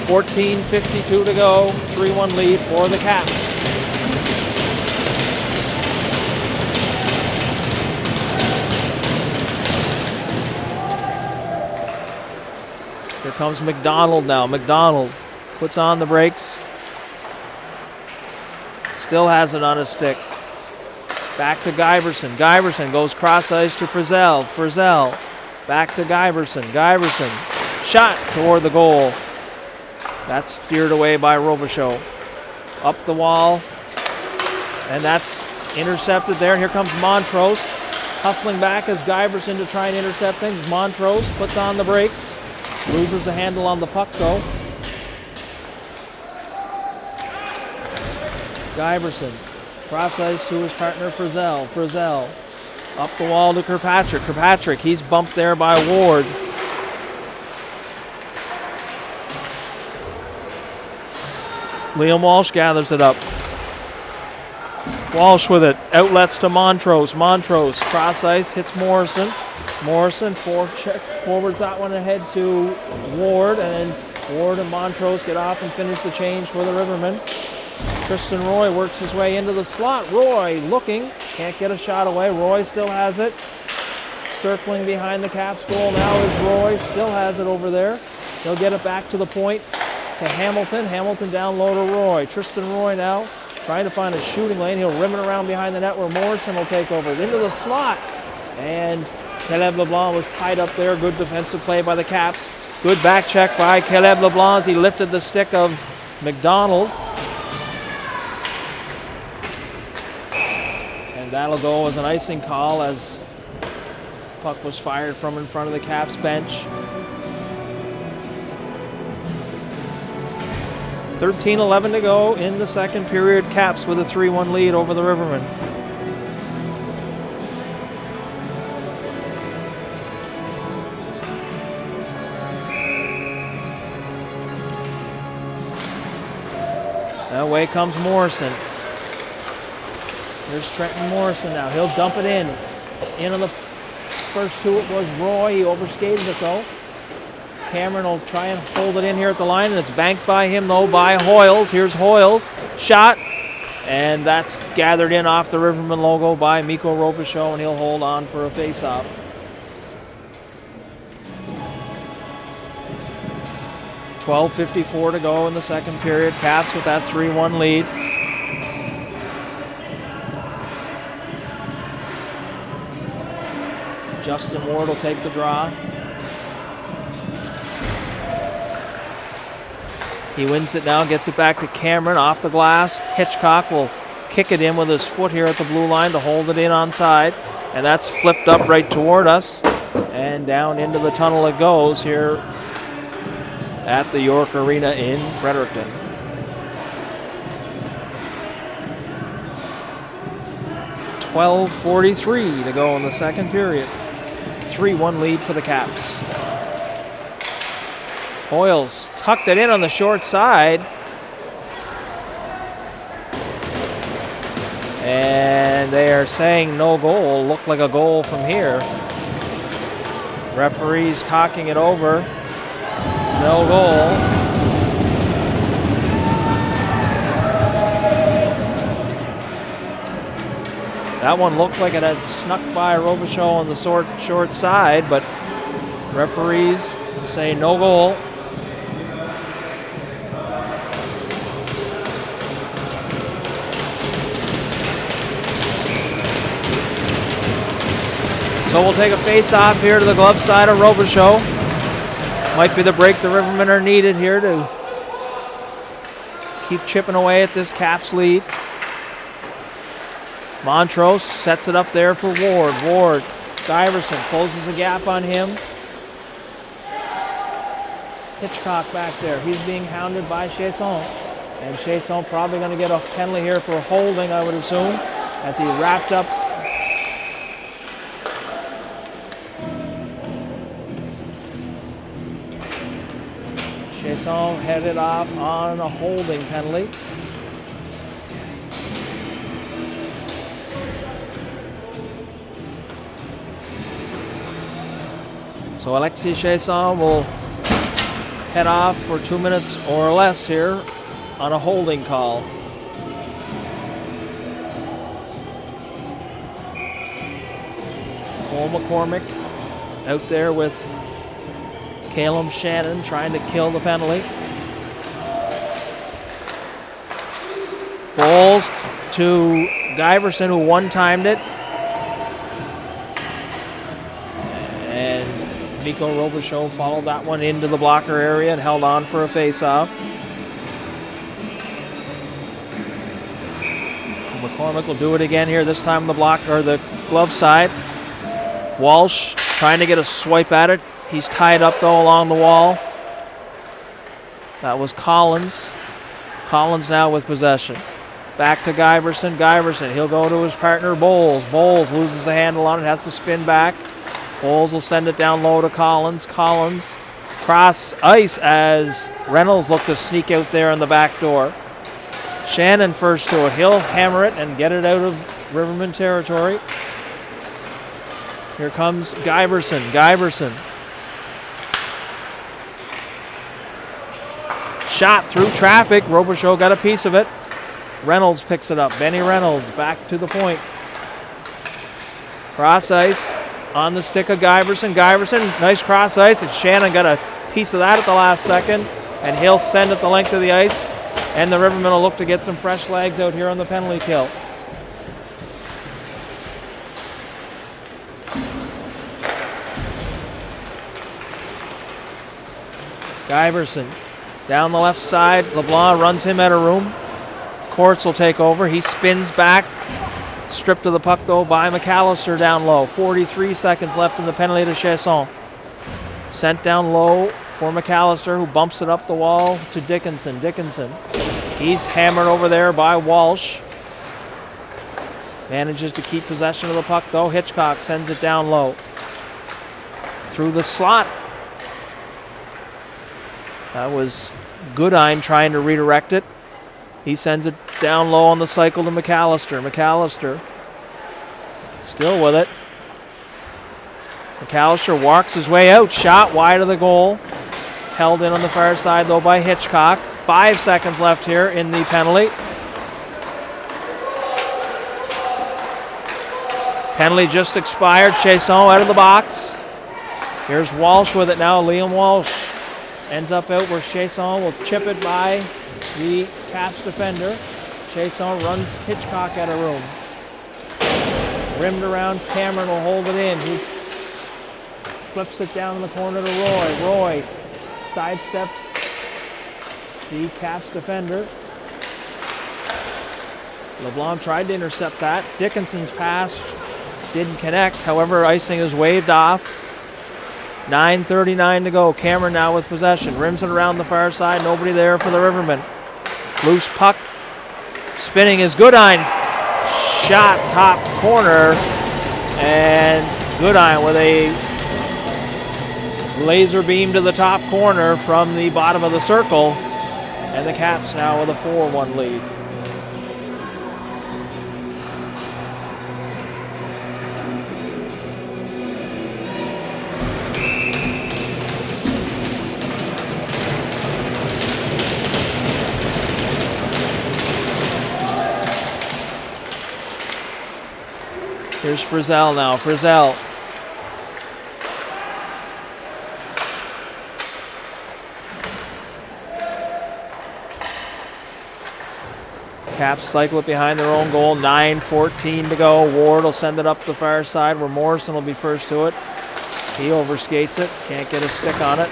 Speaker 1: .14:52 to go, 3-1 lead for the Caps. Here comes McDonald now. McDonald puts on the brakes. Still has it on his stick. Back to Guyberson. Guyberson goes cross ice to Frizzell. Frizzell back to Guyberson. Guyberson shot toward the goal. That's steered away by Robichaud. Up the wall. And that's intercepted there. Here comes Montrose. Hustling back as Guyberson to try and intercept things. Montrose puts on the brakes. Loses the handle on the puck though. Guyberson. Cross ice to his partner Frizzell. Frizzell up the wall to Kirkpatrick. Kirkpatrick, he's bumped there by Ward. Liam Walsh gathers it up. Walsh with it. Outlets to Montrose. Montrose cross ice hits Morrison. Morrison forwards that one ahead to Ward, and then Ward and Montrose get off and finish the change for the Rivermen. Tristan Roy works his way into the slot. Roy looking, can't get a shot away. Roy still has it. Circling behind the Caps goal now is Roy, still has it over there. He'll get it back to the point to Hamilton. Hamilton down low to Roy. Tristan Roy now trying to find a shooting lane. He'll rim it around behind the net where Morrison will take over. Into the slot. And Caleb LeBlanc was tied up there. Good defensive play by the Caps. Good back check by Caleb LeBlanc as he lifted the stick of McDonald. And that'll go as an icing call as puck was fired from in front of the Caps bench. 13:11 to go in the second period. Caps with a 3-1 lead over the Rivermen. Away comes Morrison. Here's Trenton Morrison now. He'll dump it in. In on the first two, it was Roy. He overskated it though. Cameron will try and hold it in here at the line, and it's banked by him though by Hoyles. Here's Hoyles. Shot. And that's gathered in off the Riverman logo by Mikko Robichaud, and he'll hold on for a face-off. .54 to go in the second period. Caps with that 3-1 lead. Justin Ward will take the draw. He wins it now, gets it back to Cameron off the glass. Hitchcock will kick it in with his foot here at the blue line to hold it in onside. And that's flipped up right toward us. And down into the tunnel it goes here at the York Arena in Fredericton. .43 to go in the second period. 3-1 lead for the Caps. Hoyles tucked it in on the short side. And they are saying no goal. Looked like a goal from here. Referees talking it over. No goal. That one looked like it had snuck by Robichaud on the short side, but referees say no goal. So we'll take a face-off here to the glove side of Robichaud. Might be the break the Rivermen are needed here to keep chipping away at this Caps lead. Montrose sets it up there for Ward. Ward, Diverson closes the gap on him. Hitchcock back there. He's being hounded by Chasson. And Chasson probably going to get a penalty here for holding, I would assume, as he wrapped up. Chasson headed off on a holding penalty. So Alexis Chasson will head off for 2 minutes or less here on a holding call. Cole McCormick out there with Caleb Shannon trying to kill the penalty. Balls to Giverson, who one-timed it. And Mikko Robichaud followed that one into the blocker area and held on for a face-off. McCormick will do it again here, this time on the block or the glove side. Walsh trying to get a swipe at it. He's tied up though along the wall. That was Collins. Collins now with possession. Back to Giverson. Giverson, he'll go to his partner Bowles. Bowles loses the handle on it, has to spin back. Bowles will send it down low to Collins. Collins cross ice as Reynolds looked to sneak out there on the back door. Shannon first to it. He'll hammer it and get it out of Riverman territory. Here comes Giverson. Giverson. Shot through traffic. Robichaud got a piece of it. Reynolds picks it up. Benny Reynolds back to the point. Cross ice on the stick of Giverson. Giverson, nice cross ice, and Shannon got a piece of that at the last second, and he'll send it the length of the ice, and the Rivermen will look to get some fresh legs out here on the penalty kill. Giverson Down the left side, LeBlanc runs him out of room. Courts will take over. He spins back. Stripped of the puck, though, by McAllister down low. 43 seconds left in the penalty to Chasson. Sent down low for McAllister, who bumps it up the wall to Dickinson. Dickinson. He's hammered over there by Walsh. Manages to keep possession of the puck, though. Hitchcock sends it down low. Through the slot. That was Goodine trying to redirect it. He sends it down low on the cycle to McAllister. McAllister still with it. McAllister walks his way out. Shot wide of the goal. Held in on the far side, though, by Hitchcock. 5 seconds left here in the penalty. Penalty just expired. Chasson out of the box. Here's Walsh with it now. Liam Walsh ends up out where Chasson will chip it by the Caps defender. Chasson runs Hitchcock out of room. Rimmed around, Cameron will hold it in. He flips it down in the corner to Roy. Roy sidesteps the Caps defender. LeBlanc tried to intercept that. Dickinson's pass didn't connect. However, icing is waved off. 9:39 to go. Cameron now with possession. Rims it around the far side. Nobody there for the Rivermen. Loose puck. Spinning is Goodine. Shot top corner. And Goodine with a laser beam to the top corner from the bottom of the circle. And the Caps now with a 4-1 lead. Here's Frizzell now. Frizzell. Caps cycle it behind their own goal. 9:14 to go. Ward will send it up the far side where Morrison will be first to it. He overskates it. Can't get a stick on it.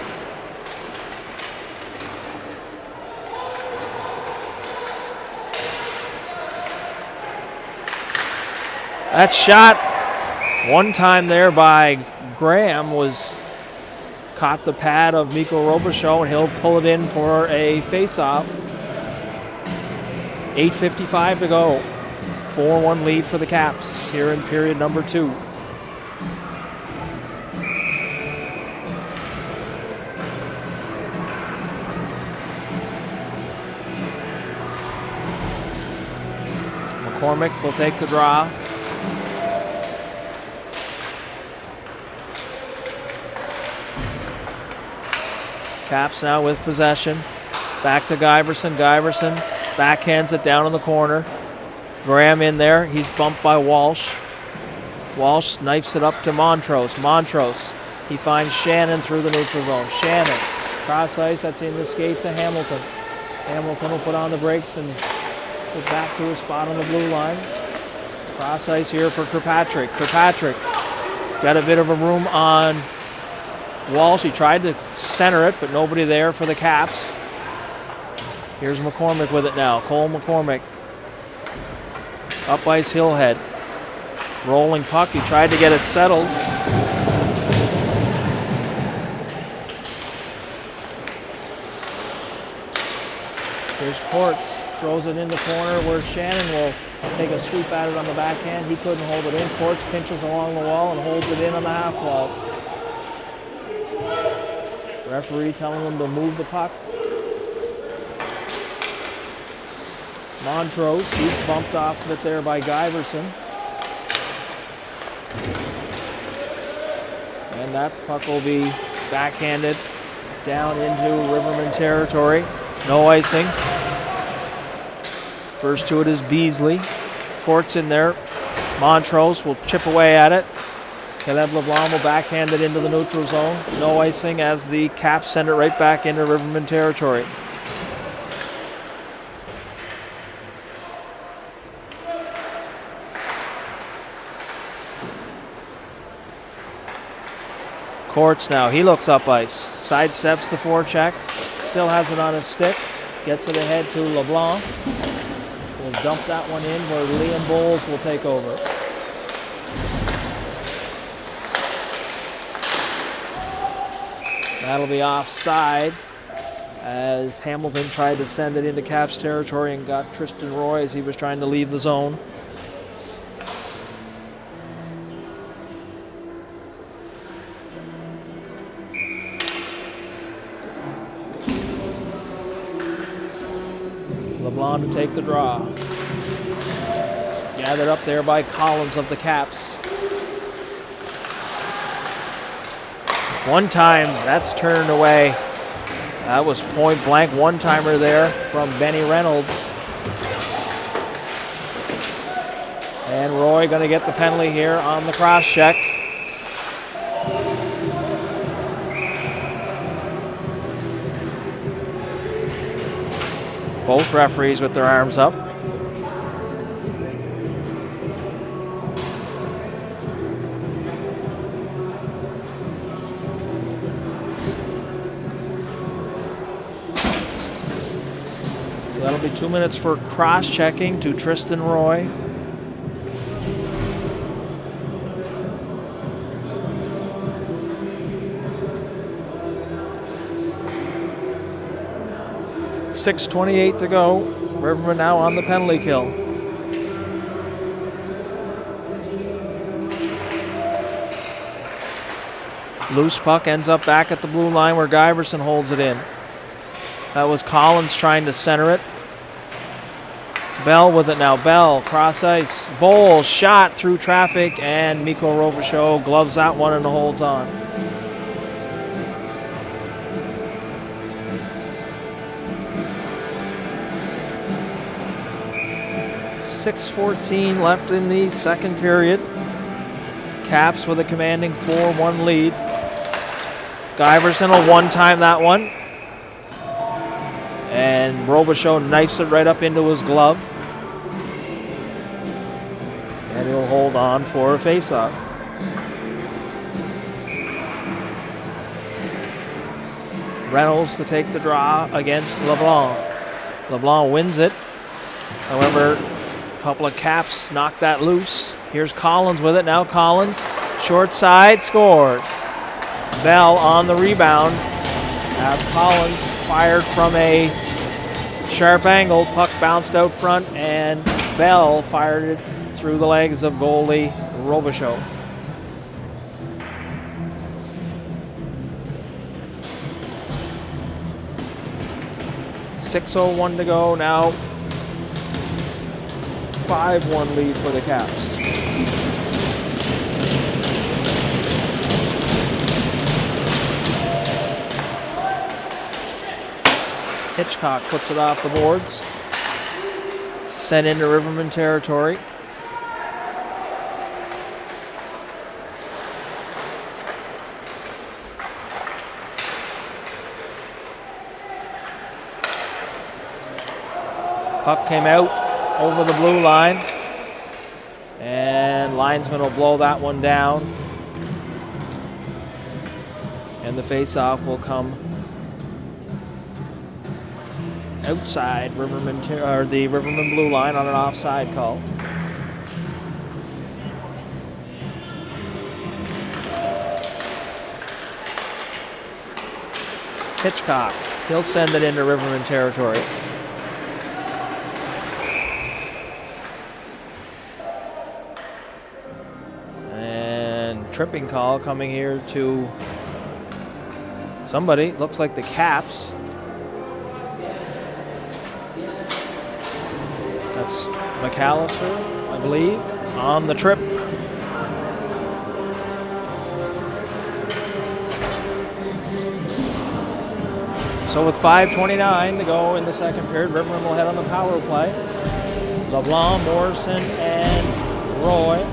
Speaker 1: That shot, one time there by Graham, was caught the pad of Mikko Robichaud, and he'll pull it in for a face-off. 8:55 to go. 4-1 lead for the Caps here in period number 2. McCormick will take the draw. Caps now with possession. Back to Guyverson. Guyverson backhands it down in the corner. Graham in there. He's bumped by Walsh. Walsh knifes it up to Montrose. Montrose. He finds Shannon through the neutral zone. Shannon. Cross ice. That's in the skates of Hamilton. Hamilton will put on the brakes and get back to his spot on the blue line. Cross ice here for Kirkpatrick. Kirkpatrick. He's got a bit of a room on Walsh. He tried to center it, but nobody there for the Caps. Here's McCormick with it now. Cole McCormick. Up ice Hillhead. Rolling puck. He tried to get it settled. Here's Courts. Throws it in the corner where Shannon will take a sweep at it on the backhand. He couldn't hold it in. Courts pinches along the wall and holds it in on the half wall. Referee telling him to move the puck. Montrose, he's bumped off it there by Guyverson. And that puck will be backhanded down into Rivermen territory. No icing. First to it is Beasley. Courts in there. Montrose will chip away at it. Caleb LeBlanc will backhand it into the neutral zone. No icing as the Caps send it right back into Rivermen territory. Courts now. He looks up ice. Sidesteps the forecheck. still has it on his stick. Gets it ahead to LeBlanc. Will dump that one in where Liam Bowles will take over. That'll be offside as Hamilton tried to send it into Caps territory and got Tristan Roy as he was trying to leave the zone. LeBlanc to take the draw. Gathered up there by Collins of the Caps. One time, that's turned away. That was point blank one-timer there from Benny Reynolds. And Roy going to get the penalty here on the cross-check. Both referees with their arms up. So that'll be 2 minutes for cross-checking to Tristan Roy. .6:28 to go. Rivermen now on the penalty kill. Loose puck ends up back at the blue line where Guyverson holds it in. That was Collins trying to center it. Bell with it now. Bell, cross ice. Bowles, shot through traffic, and Mikko Robichaud gloves that one and holds on. .6:14 left in the second period. Caps with a commanding 4-1 lead. Guyverson will one-time that one. And Robichaud knifes it right up into his glove. And he'll hold on for a face-off. Reynolds to take the draw against LeBlanc. LeBlanc wins it. However, a couple of Caps knock that loose. Here's Collins with it. Now Collins, short side, scores. Bell on the rebound as Collins fired from a sharp angle. Puck bounced out front, and Bell fired it through the legs of goalie Robichaud. .6:01 to go now. 5-1 lead for the Caps. Hitchcock puts it off the boards. Sent into Rivermen territory. Puck came out over the blue line, and linesman will blow that one down, and the face-off will come outside Rivermen or the Rivermen blue line on an offside call. Hitchcock, he'll send it into Rivermen territory. Tripping call coming here to somebody. Looks like the Caps. That's McAllister, I believe, on the trip. So with 5:29 to go in the second period, Rivermen will head on the power play. LeBlanc, Morrison, and Roy,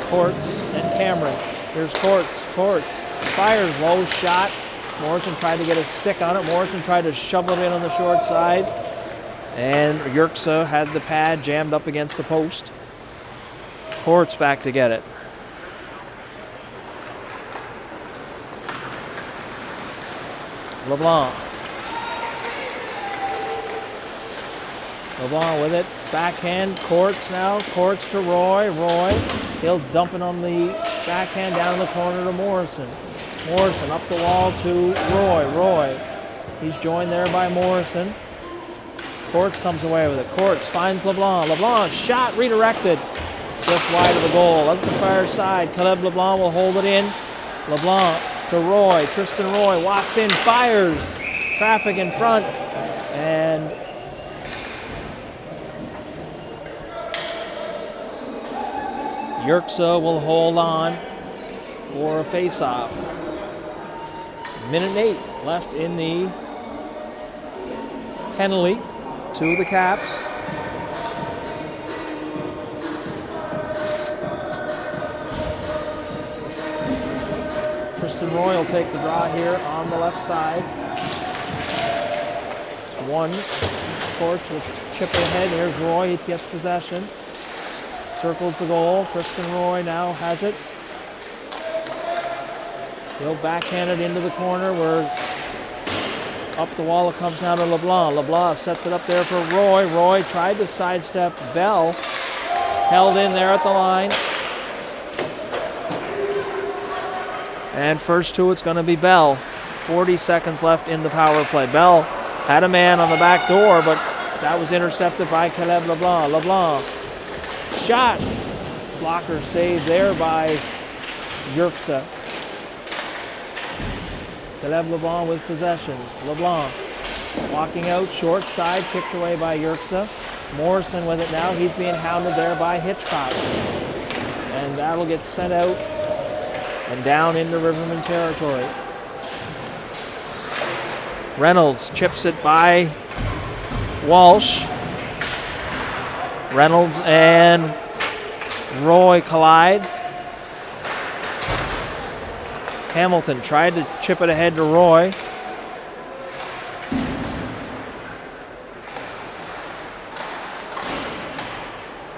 Speaker 1: Courts, and Cameron. Here's Courts. Courts fires low shot. Morrison tried to get a stick on it. Morrison tried to shovel it in on the short side. And Yerksa had the pad jammed up against the post. Courts back to get it. LeBlanc. LeBlanc with it. Backhand. Courts now. Courts to Roy. Roy. He'll dump it on the backhand down in the corner to Morrison. Morrison up the wall to Roy. Roy. He's joined there by Morrison. Courts comes away with it. Courts finds LeBlanc. LeBlanc shot redirected just wide of the goal. Up the far side. Caleb LeBlanc will hold it in. LeBlanc to Roy. Tristan Roy walks in, fires. Traffic in front. And Yerxa will hold on for a face-off. Minute and 8 left in the penalty to the Caps. Tristan Roy will take the draw here on the left side. It's one. Courts will chip ahead. Here's Roy. He gets possession. Circles the goal. Tristan Roy now has it. He'll backhand it into the corner where up the wall it comes now to LeBlanc. LeBlanc sets it up there for Roy. Roy tried to sidestep Bell. Held in there at the line. And first to it's going to be Bell. 40 seconds left in the power play. Bell had a man on the back door, but that was intercepted by Caleb LeBlanc. LeBlanc shot. Blocker saved there by Yerxa. Caleb LeBlanc with possession. LeBlanc walking out, short side, kicked away by Yerxa. Morrison with it now. He's being hounded there by Hitchcock. And that'll get sent out and down into Rivermen territory. Reynolds chips it by Walsh. Reynolds and Roy collide. Hamilton tried to chip it ahead to Roy.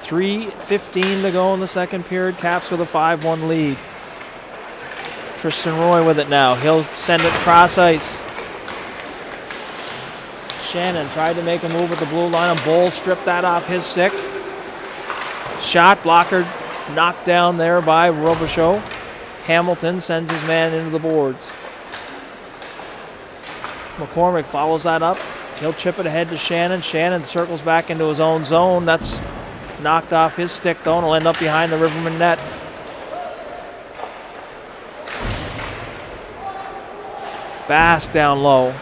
Speaker 1: .3:15 to go in the second period. Caps with a 5-1 lead. Tristan Roy with it now. He'll send it cross ice. Shannon tried to make a move at the blue line, and Bull stripped that off his stick. Shot blocker knocked down there by Robichaud. Hamilton sends his man into the boards. McCormick follows that up. He'll chip it ahead to Shannon. Shannon circles back into his own zone. That's knocked off his stick though, and will end up behind the Rivermen net. Bask down low.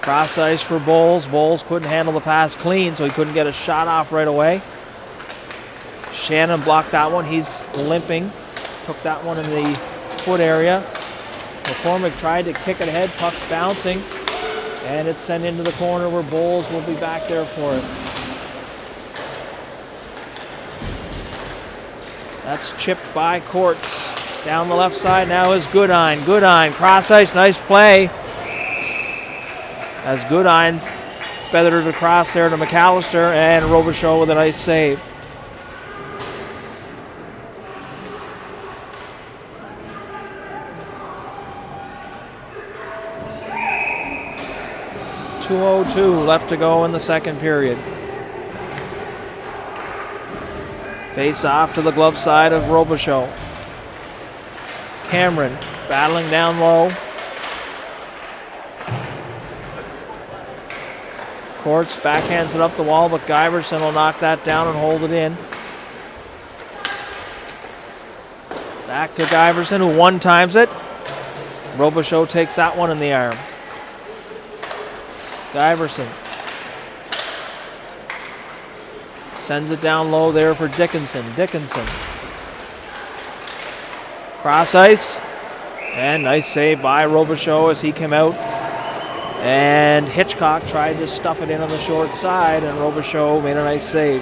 Speaker 1: Cross ice for Bowles. Bowles couldn't handle the pass clean, so he couldn't get a shot off right away. Shannon blocked that one. He's limping. Took that one in the foot area. McCormick tried to kick it ahead. Puck's bouncing. And it's sent into the corner where Bowles will be back there for it. That's chipped by Courts. Down the left side now is Goodine. Goodine, cross ice, nice play. As Goodine feathered it across there to McAllister, and Robichaud with a nice save. .202 left to go in the second period. Face off to the glove side of Robichaud. Cameron battling down low. Courts backhands it up the wall, but Guyverson will knock that down and hold it in. Back to Guyverson, who one-times it. Robichaud takes that one in the arm. Guyverson sends it down low there for Dickinson. Dickinson. Cross ice. And nice save by Robichaud as he came out. And Hitchcock tried to stuff it in on the short side, and Robichaud made a nice save.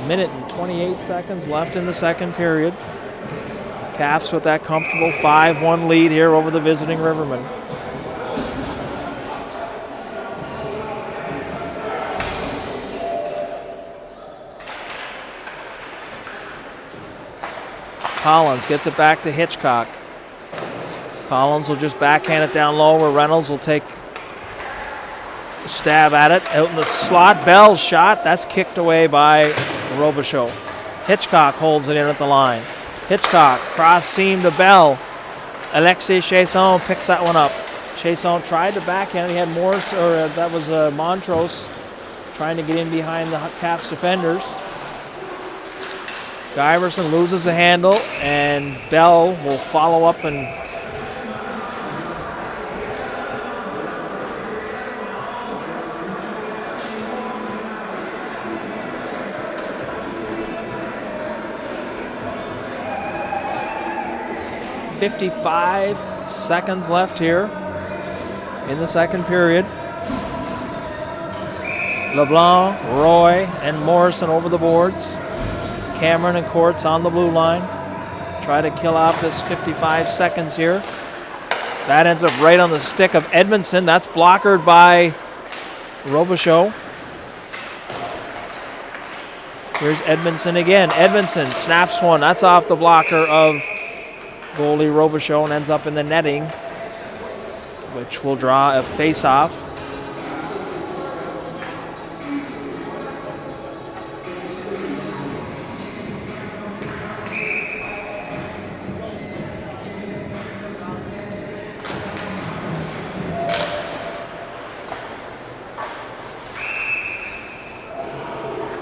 Speaker 1: Minute and 28 seconds left in the second period. Caps with that comfortable 5-1 lead here over the visiting Rivermen. Collins gets it back to Hitchcock. Collins will just backhand it down low where Reynolds will take a stab at it. Out in the slot, Bell's shot. That's kicked away by Robichaud. Hitchcock holds it in at the line. Hitchcock, cross seam to Bell. Alexei Chasson picks that one up. Chasson tried to backhand. He had Morse, or that was Montrose trying to get in behind the Caps defenders. Guyverson loses the handle, and Bell will follow up and .55 seconds left here in the second period. LeBlanc, Roy, and Morrison over the boards. Cameron and Courts on the blue line. Try to kill off this 55 seconds here. That ends up right on the stick of Edmondson. That's blockered by Robichaud. Here's Edmondson again. Edmondson snaps one. That's off the blocker of goalie Robichaud and ends up in the netting, which will draw a face-off.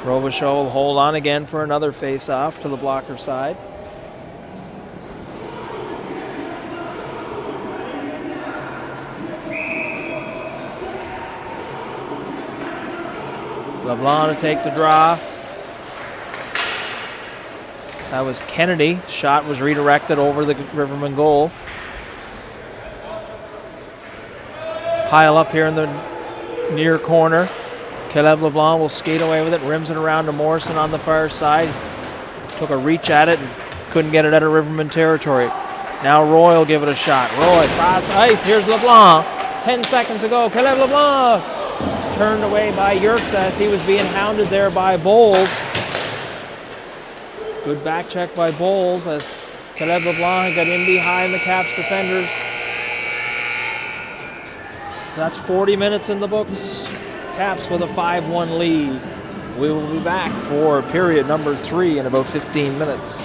Speaker 1: Robichaud will hold on again for another face-off to the blocker side. LeBlanc to take the draw. That was Kennedy. Shot was redirected over the Rivermen goal. Pile up here in the near corner. Caleb LeBlanc will skate away with it, rims it around to Morrison on the far side. Took a reach at it and couldn't get it out of Rivermen territory. Now Roy will give it a shot. Roy, cross ice. Here's LeBlanc. 10 seconds to go. Caleb LeBlanc turned away by Yerkes as he was being hounded there by Bowles. Good back check by Bowles as Caleb LeBlanc got in behind the Caps defenders. That's 40 minutes in the books. Caps with a 5-1 lead. We will be back for period number 3 in about 15 minutes.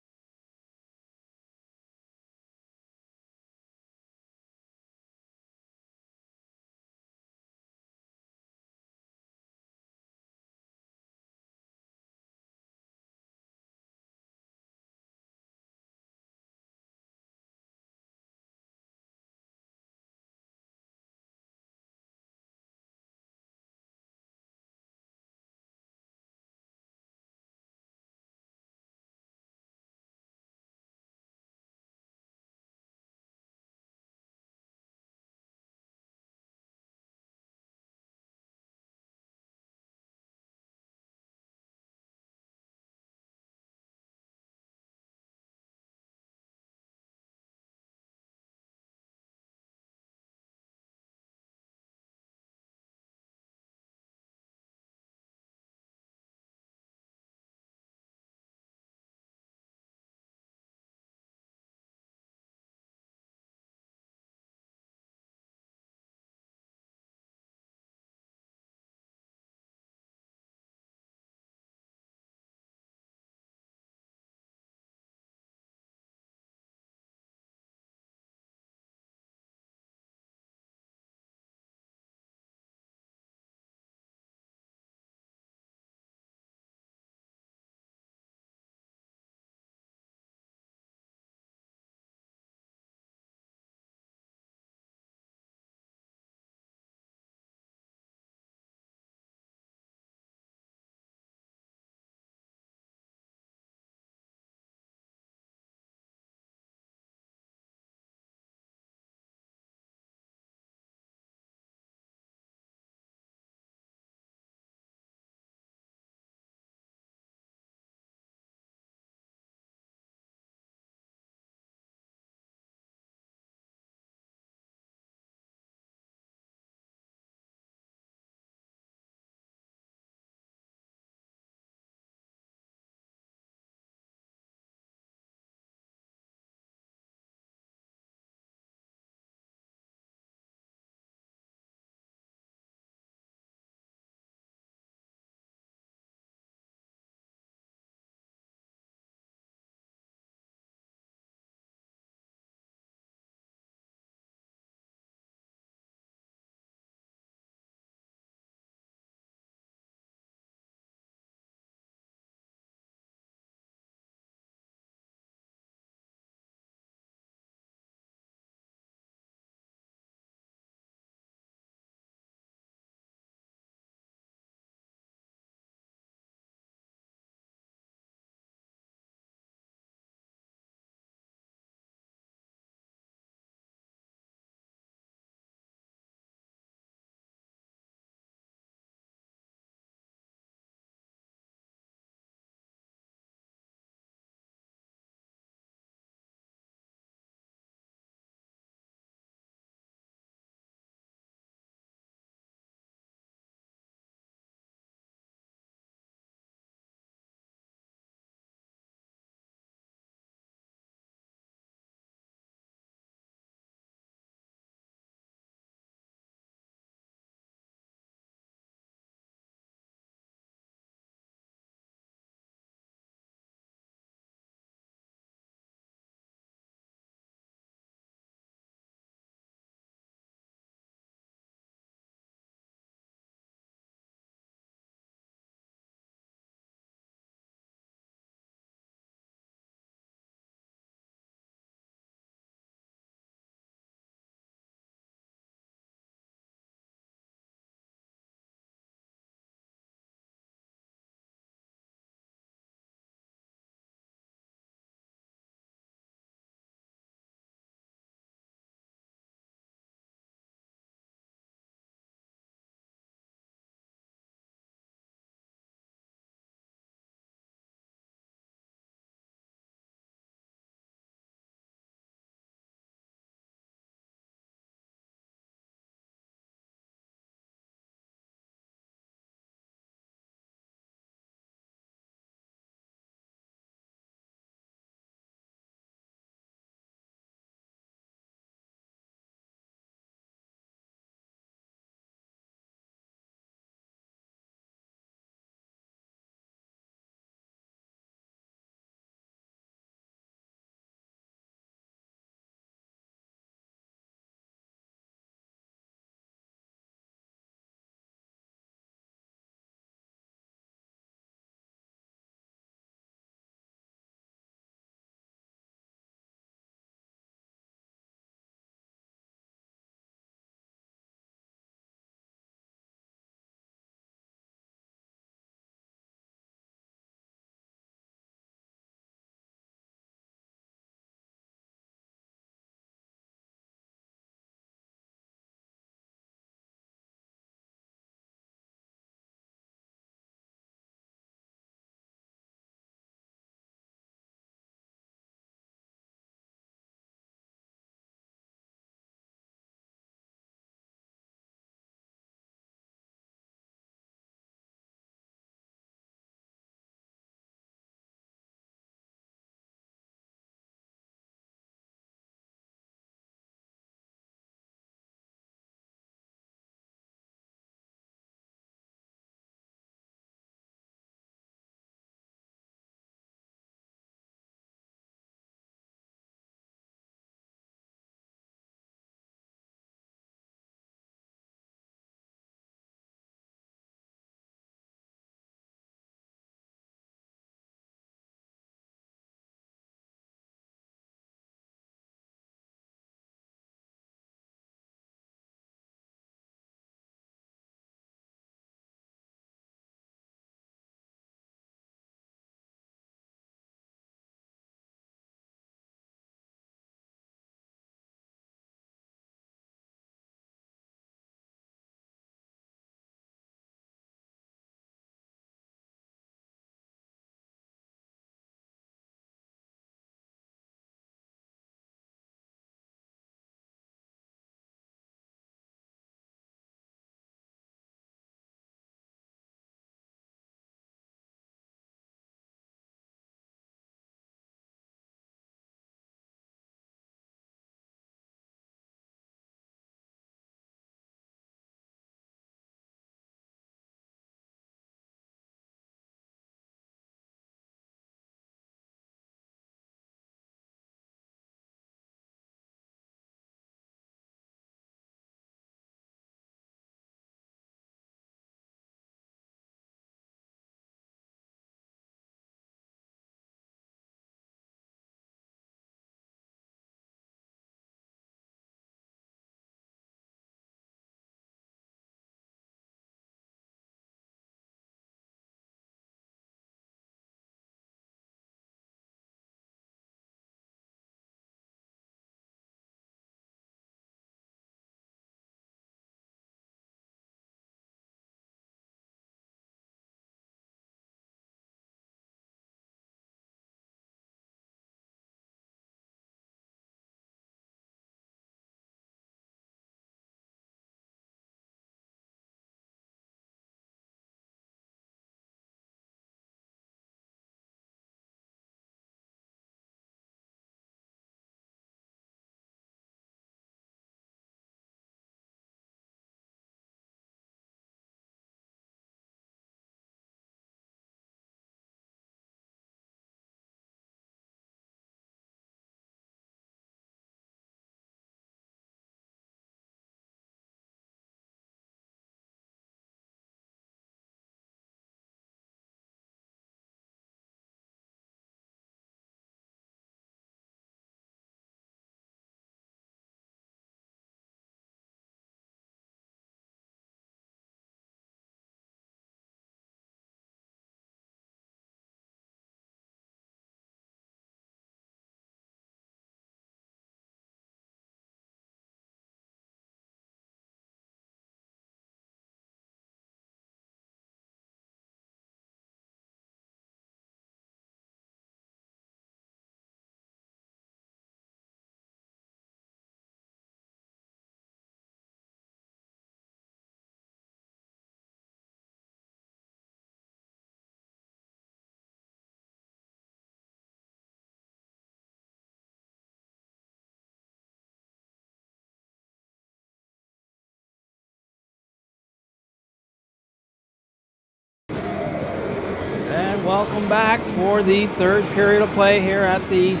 Speaker 1: welcome back for the third period of play here at the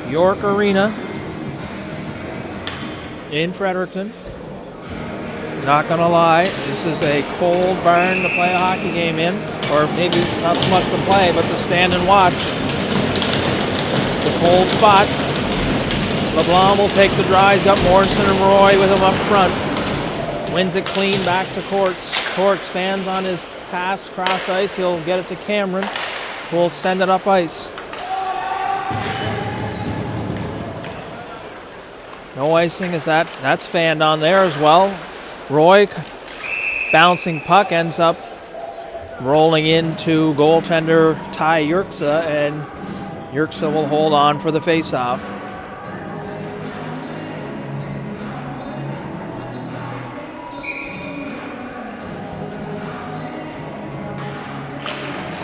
Speaker 1: York Arena in Fredericton. Not gonna lie, this is a cold barn to play a hockey game in, or maybe not so much to play, but to stand and watch. It's a cold spot. LeBlanc will take the draw. He's got Morrison and Roy with him up front. Wins it clean back to Courts. Courts fans on his pass, cross ice. He'll get it to Cameron, who will send it up ice. No icing as that's fanned on there as well. Roy, bouncing puck, ends up rolling into goaltender Ty Yerksa, and Yerksa will hold on for the faceoff.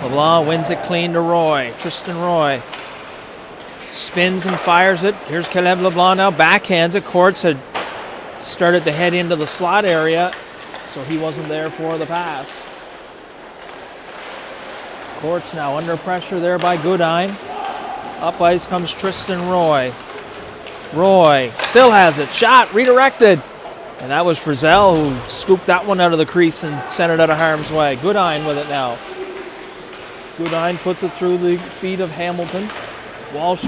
Speaker 1: LeBlanc wins it clean to Roy. Tristan Roy spins and fires it. Here's Caleb LeBlanc now. Backhands it. Courts had started to head into the slot area, so he wasn't there for the pass. Courts now under pressure there by Goodine. Up ice comes Tristan Roy. Roy still has it. Shot redirected. And that was Frizzell who scooped that one out of the crease and sent it out of harm's way. Goodine with it now. Goodine puts it through the feet of Hamilton. Walsh,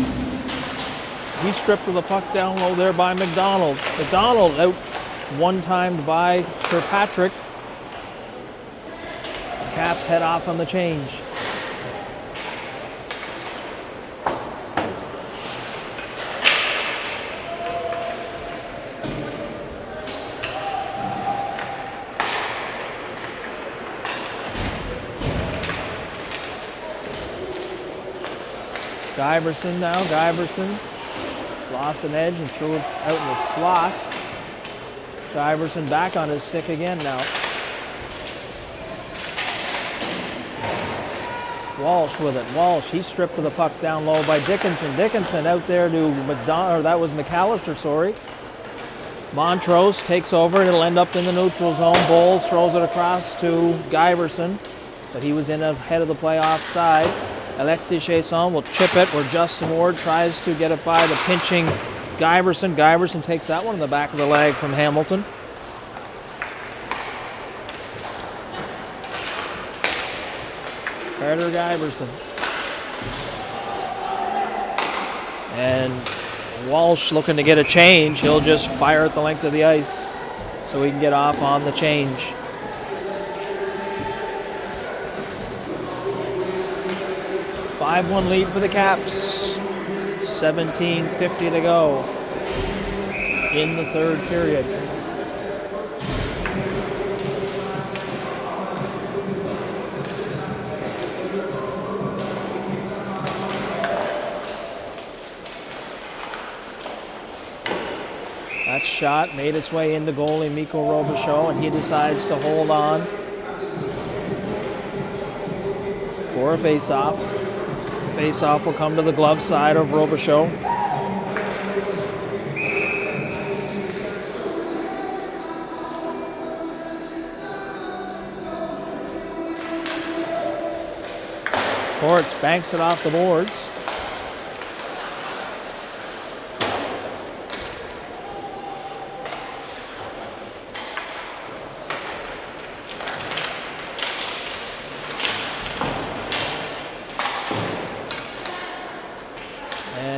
Speaker 1: he's stripped of the puck down low there by McDonald. McDonald out one-timed by Kirkpatrick. Caps head off on the change. Guyverson now. Guyverson lost an edge and threw it out in the slot. Guyverson back on his stick again now. Walsh with it. Walsh, he's stripped of the puck down low by Dickinson. Dickinson out there to McDonald, or that was McAllister, sorry. Montrose takes over. It'll end up in the neutral zone. Bowles throws it across to Guyverson, but he was in ahead of the play offside. Alexis Chasson will chip it where Justin Ward tries to get it by the pinching Guyverson. Guyverson takes that one in the back of the leg from Hamilton. Carter Guyverson. And Walsh looking to get a change. He'll just fire at the length of the ice so he can get off on the change. 5-1 lead for the Caps. 17:50 to go in the third period. That shot made its way into goalie Mikko Robichaud, and he decides to hold on for a face-off. Face-off will come to the glove side of Robichaud. Courts banks it off the boards.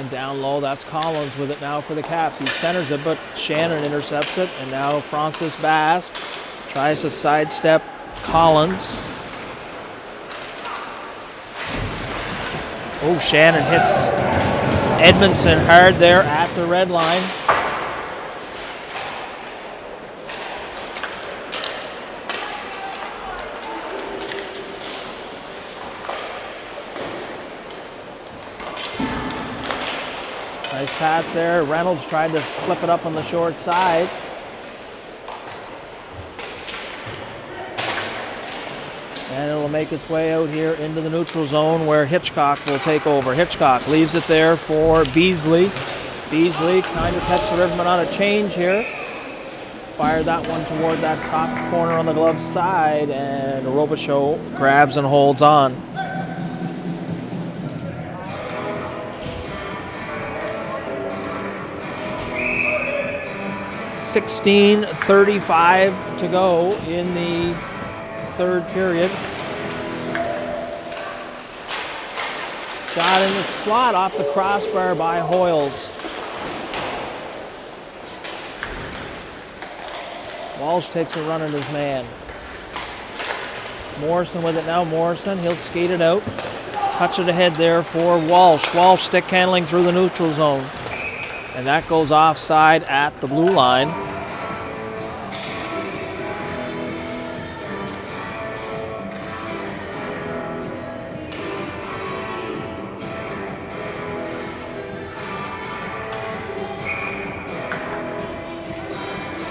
Speaker 1: Down low, that's Collins with it now for the Caps. He centers it, but Shannon intercepts it, and now Francis Bass tries to sidestep Collins. Oh, Shannon hits Edmondson hard there at the red line. Nice pass there. Reynolds tried to flip it up on the short side. And it'll make its way out here into the neutral zone where Hitchcock will take over. Hitchcock leaves it there for Beasley. Beasley trying to catch the Rivermen on a change here. Fired that one toward that top corner on the glove side, and Robichaud grabs and holds on. 16:35 to go in the third period. Shot in the slot off the crossbar by Hoyles. Walsh takes a run at his man. Morrison with it now. Morrison, he'll skate it out. Touch it ahead there for Walsh. Walsh stick handling through the neutral zone. And that goes offside at the blue line.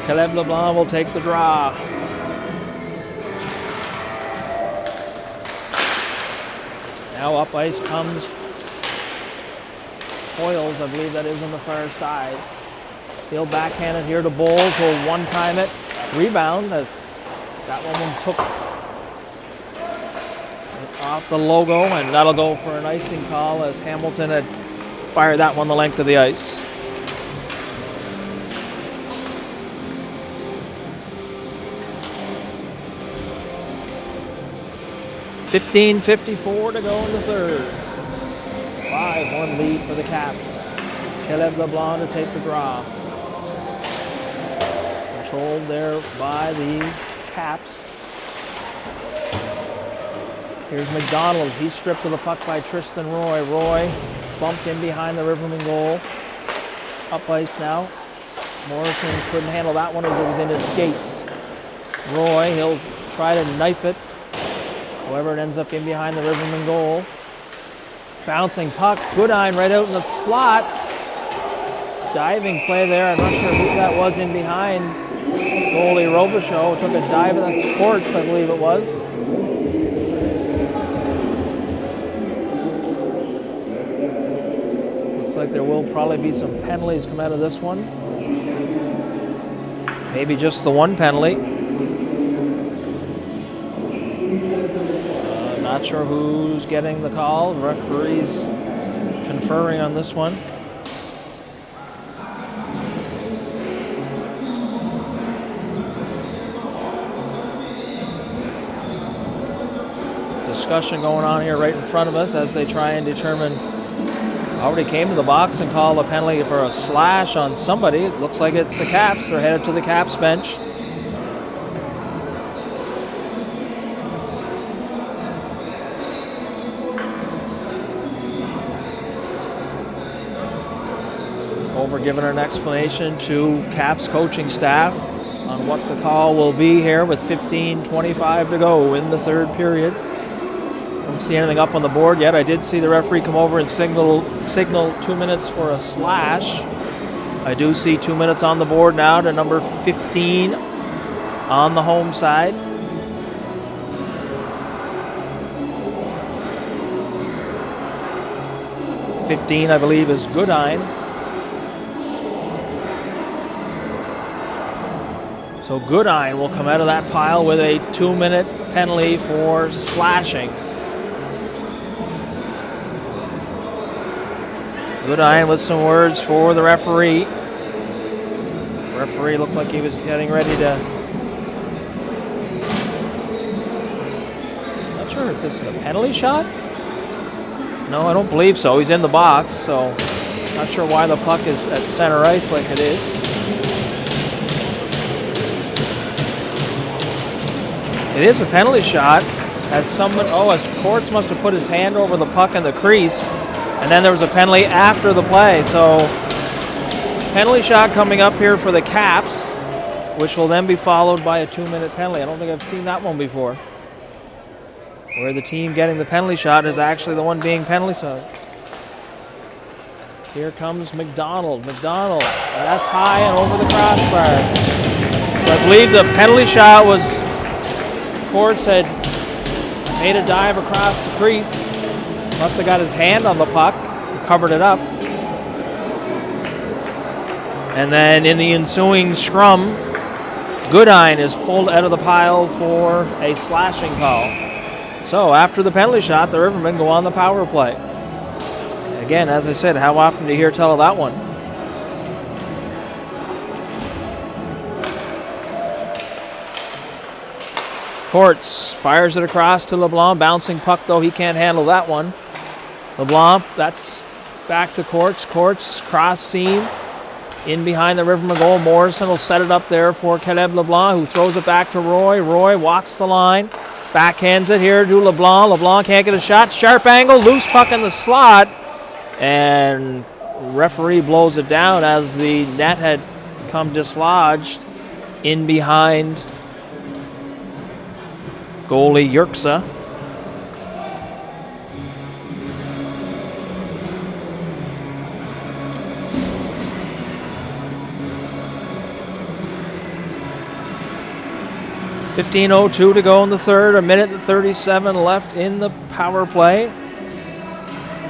Speaker 1: Caleb LeBlanc will take the draw. Now up ice comes Hoyles, I believe that is on the far side. He'll backhand it here to Bowles. He'll one-time it. Rebound as that one took off the logo, and that'll go for an icing call as Hamilton had fired that one the length of the ice. .54 to go in the third. 5-1 lead for the Caps. Caleb LeBlanc to take the draw. Controlled there by the Caps. Here's McDonald. He's stripped of the puck by Tristan Roy. Roy bumped in behind the Rivermen goal. Up ice now. Morrison couldn't handle that one as it was in his skates. Roy, he'll try to knife it. However, it ends up in behind the Rivermen goal. Bouncing puck. Goodine right out in the slot. Diving play there. I'm not sure who that was in behind. Goalie Robichaud took a dive at the courts, I believe it was. Looks like there will probably be some penalties come out of this one. Maybe just the one penalty. Not sure who's getting the call. The referee's conferring on this one. Discussion going on here right in front of us as they try and determine. Already came to the box and called a penalty for a slash on somebody. It looks like it's the Caps. They're headed to the Caps bench. Over giving an explanation to Caps coaching staff on what the call will be here with 15:25 to go in the third period. Don't see anything up on the board yet. I did see the referee come over and signal 2 minutes for a slash. I do see 2 minutes on the board now to number 15 on the home side. .15, I believe, is Goodine. So Goodine will come out of that pile with a 2-minute penalty for slashing. Goodine with some words for the referee. The referee looked like he was getting ready to... Not sure if this is a penalty shot. No, I don't believe so. He's in the box, so not sure why the puck is at center ice like it is. It is a penalty shot, as someone, as Courts must have put his hand over the puck in the crease, and then there was a penalty after the play. So, penalty shot coming up here for the Caps, which will then be followed by a 2-minute penalty. I don't think I've seen that one before, where the team getting the penalty shot is actually the one being penalty shot. Here comes McDonald. McDonald, and that's high and over the crossbar. So I believe the penalty shot was... Courts had made a dive across the crease. Must have got his hand on the puck and covered it up. And then in the ensuing scrum, Goodine is pulled out of the pile for a slashing call. So after the penalty shot, the Rivermen go on the power play. Again, as I said, how often do you hear tell of that one? Courts fires it across to LeBlanc. Bouncing puck, though. He can't handle that one. LeBlanc, that's back to Courts. Courts, cross seam. In behind the Rivermen goal. Morrison will set it up there for Caleb LeBlanc, who throws it back to Roy. Roy walks the line. Backhands it here to LeBlanc. LeBlanc can't get a shot. Sharp angle. Loose puck in the slot. And referee blows it down as the net had come dislodged in behind goalie Yerksa. .15:02 to go in the third. 1:37 left in the power play.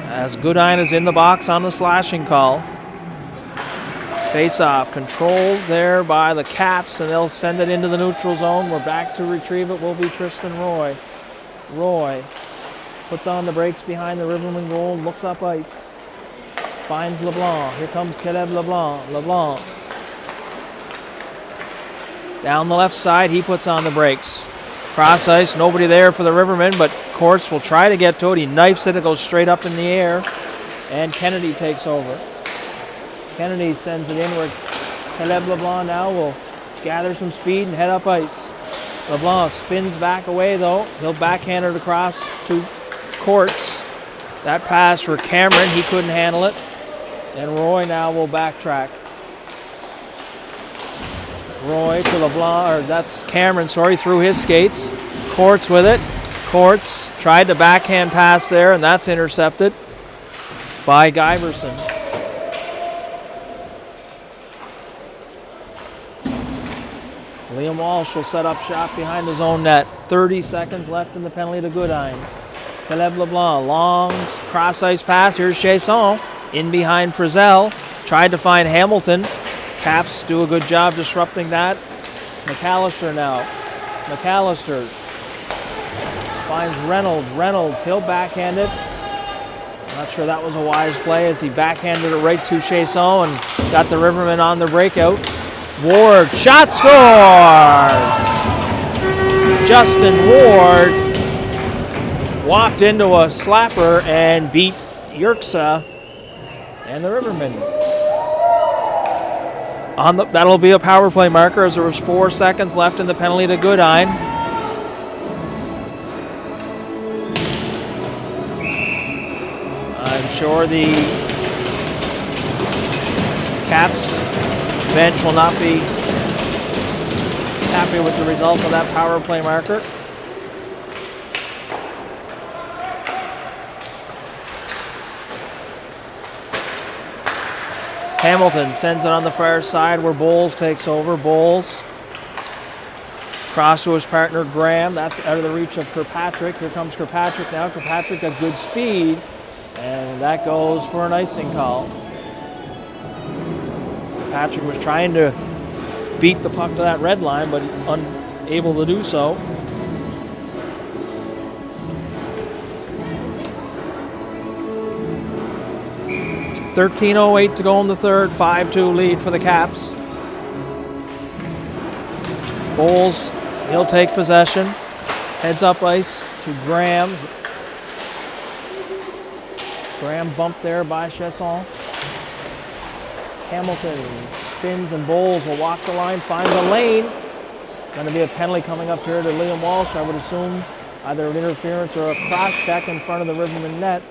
Speaker 1: As Goodine is in the box on the slashing call. Face-off controlled there by the Caps, and they'll send it into the neutral zone. We're back to retrieve it. Will be Tristan Roy. Roy puts on the brakes behind the Rivermen goal. Looks up ice. Finds LeBlanc. Here comes Caleb LeBlanc. LeBlanc. Down the left side, he puts on the brakes. Cross ice, nobody there for the Rivermen, but Courts will try to get to it. He knifes it, it goes straight up in the air, and Kennedy takes over. Kennedy sends it in where Caleb LeBlanc now will gather some speed and head up ice. LeBlanc spins back away, though. He'll backhand it across to Courts. That pass for Cameron, he couldn't handle it. And Roy now will backtrack. Roy to LeBlanc, or that's Cameron, sorry, through his skates. Courts with it. Courts tried to backhand pass there, and that's intercepted by Guyverson. Liam Walsh will set up shop behind his own net. 30 seconds left in the penalty to Goodine. Caleb LeBlanc, long cross-ice pass. Here's Chasson in behind Frizzell. Tried to find Hamilton. Caps do a good job disrupting that. McAllister now. McAllister finds Reynolds. Reynolds, he'll backhand it. Not sure that was a wise play as he backhanded it right to Chasson and got the Rivermen on the breakout. Ward, shot scores! Justin Ward walked into a slapper and beat Yerksa and the Rivermen. That'll be a power play marker as there was 4 seconds left in the penalty to Goodine. I'm sure the Caps bench will not be happy with the result of that power play marker. Hamilton sends it on the far side where Bowles takes over. Bowles cross to his partner Graham. That's out of the reach of Kirkpatrick. Here comes Kirkpatrick now. Kirkpatrick got good speed, and that goes for an icing call. Kirkpatrick was trying to beat the puck to that red line, but unable to do so. .13:08 to go in the third. 5-2 lead for the Caps. Bowles, he'll take possession. Heads up ice to Graham. Graham bumped there by Chasson. Hamilton spins and Bowles will walk the line, finds a lane. Going to be a penalty coming up here to Liam Walsh. I would assume either an interference or a cross check in front of the Rivermen net.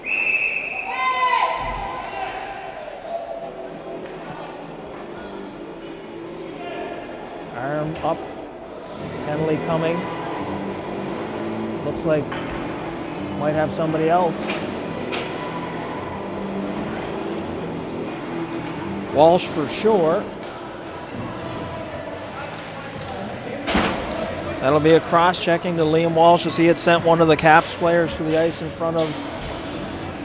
Speaker 1: Arm up, penalty coming. Looks like might have somebody else. Walsh for sure. That'll be a cross-checking to Liam Walsh as he had sent one of the Caps players to the ice in front of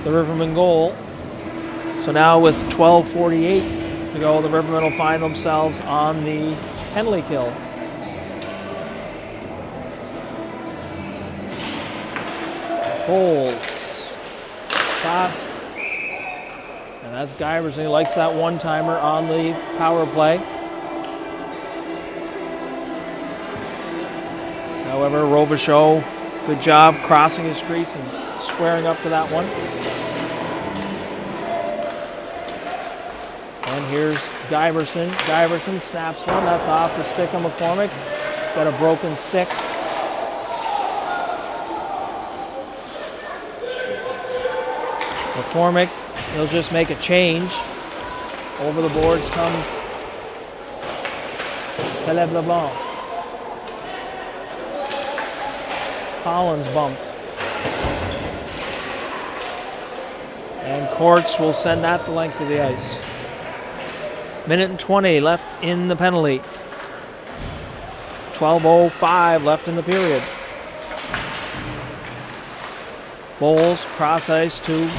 Speaker 1: the Rivermen goal. So now with 12:48 to go, the Rivermen will find themselves on the penalty kill. Bowles. Pass. And that's Guyverson. He likes that one-timer on the power play. Now However, Robichaud, good job crossing his crease and squaring up to that one. And here's Giverson. Giverson snaps one. That's off the stick of McCormick. He's got a broken stick. McCormick, he'll just make a change. Over the boards comes Caleb LeBlanc. Collins bumped. And Courts will send that the length of the ice. Minute and 20 left in the penalty. 12:05 left in the period. Bowles cross ice to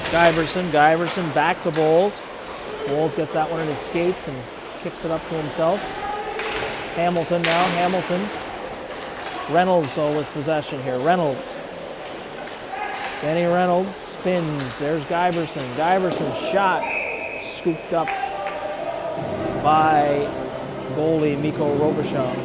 Speaker 1: Giverson. Giverson back to Bowles. Bowles gets that one in his skates and kicks it up to himself. Hamilton now. Hamilton. Reynolds with possession here. Reynolds. Benny Reynolds spins. There's Giverson. Giverson's shot scooped up by goalie Mikko Robichaud.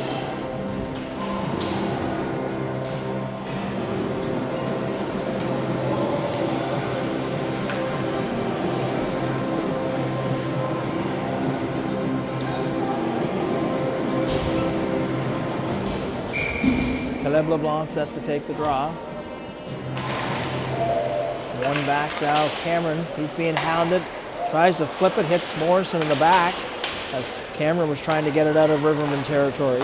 Speaker 1: Caleb LeBlanc set to take the draw. One back now, Cameron. He's being hounded. Tries to flip it, hits Morrison in the back as Cameron was trying to get it out of Rivermen territory.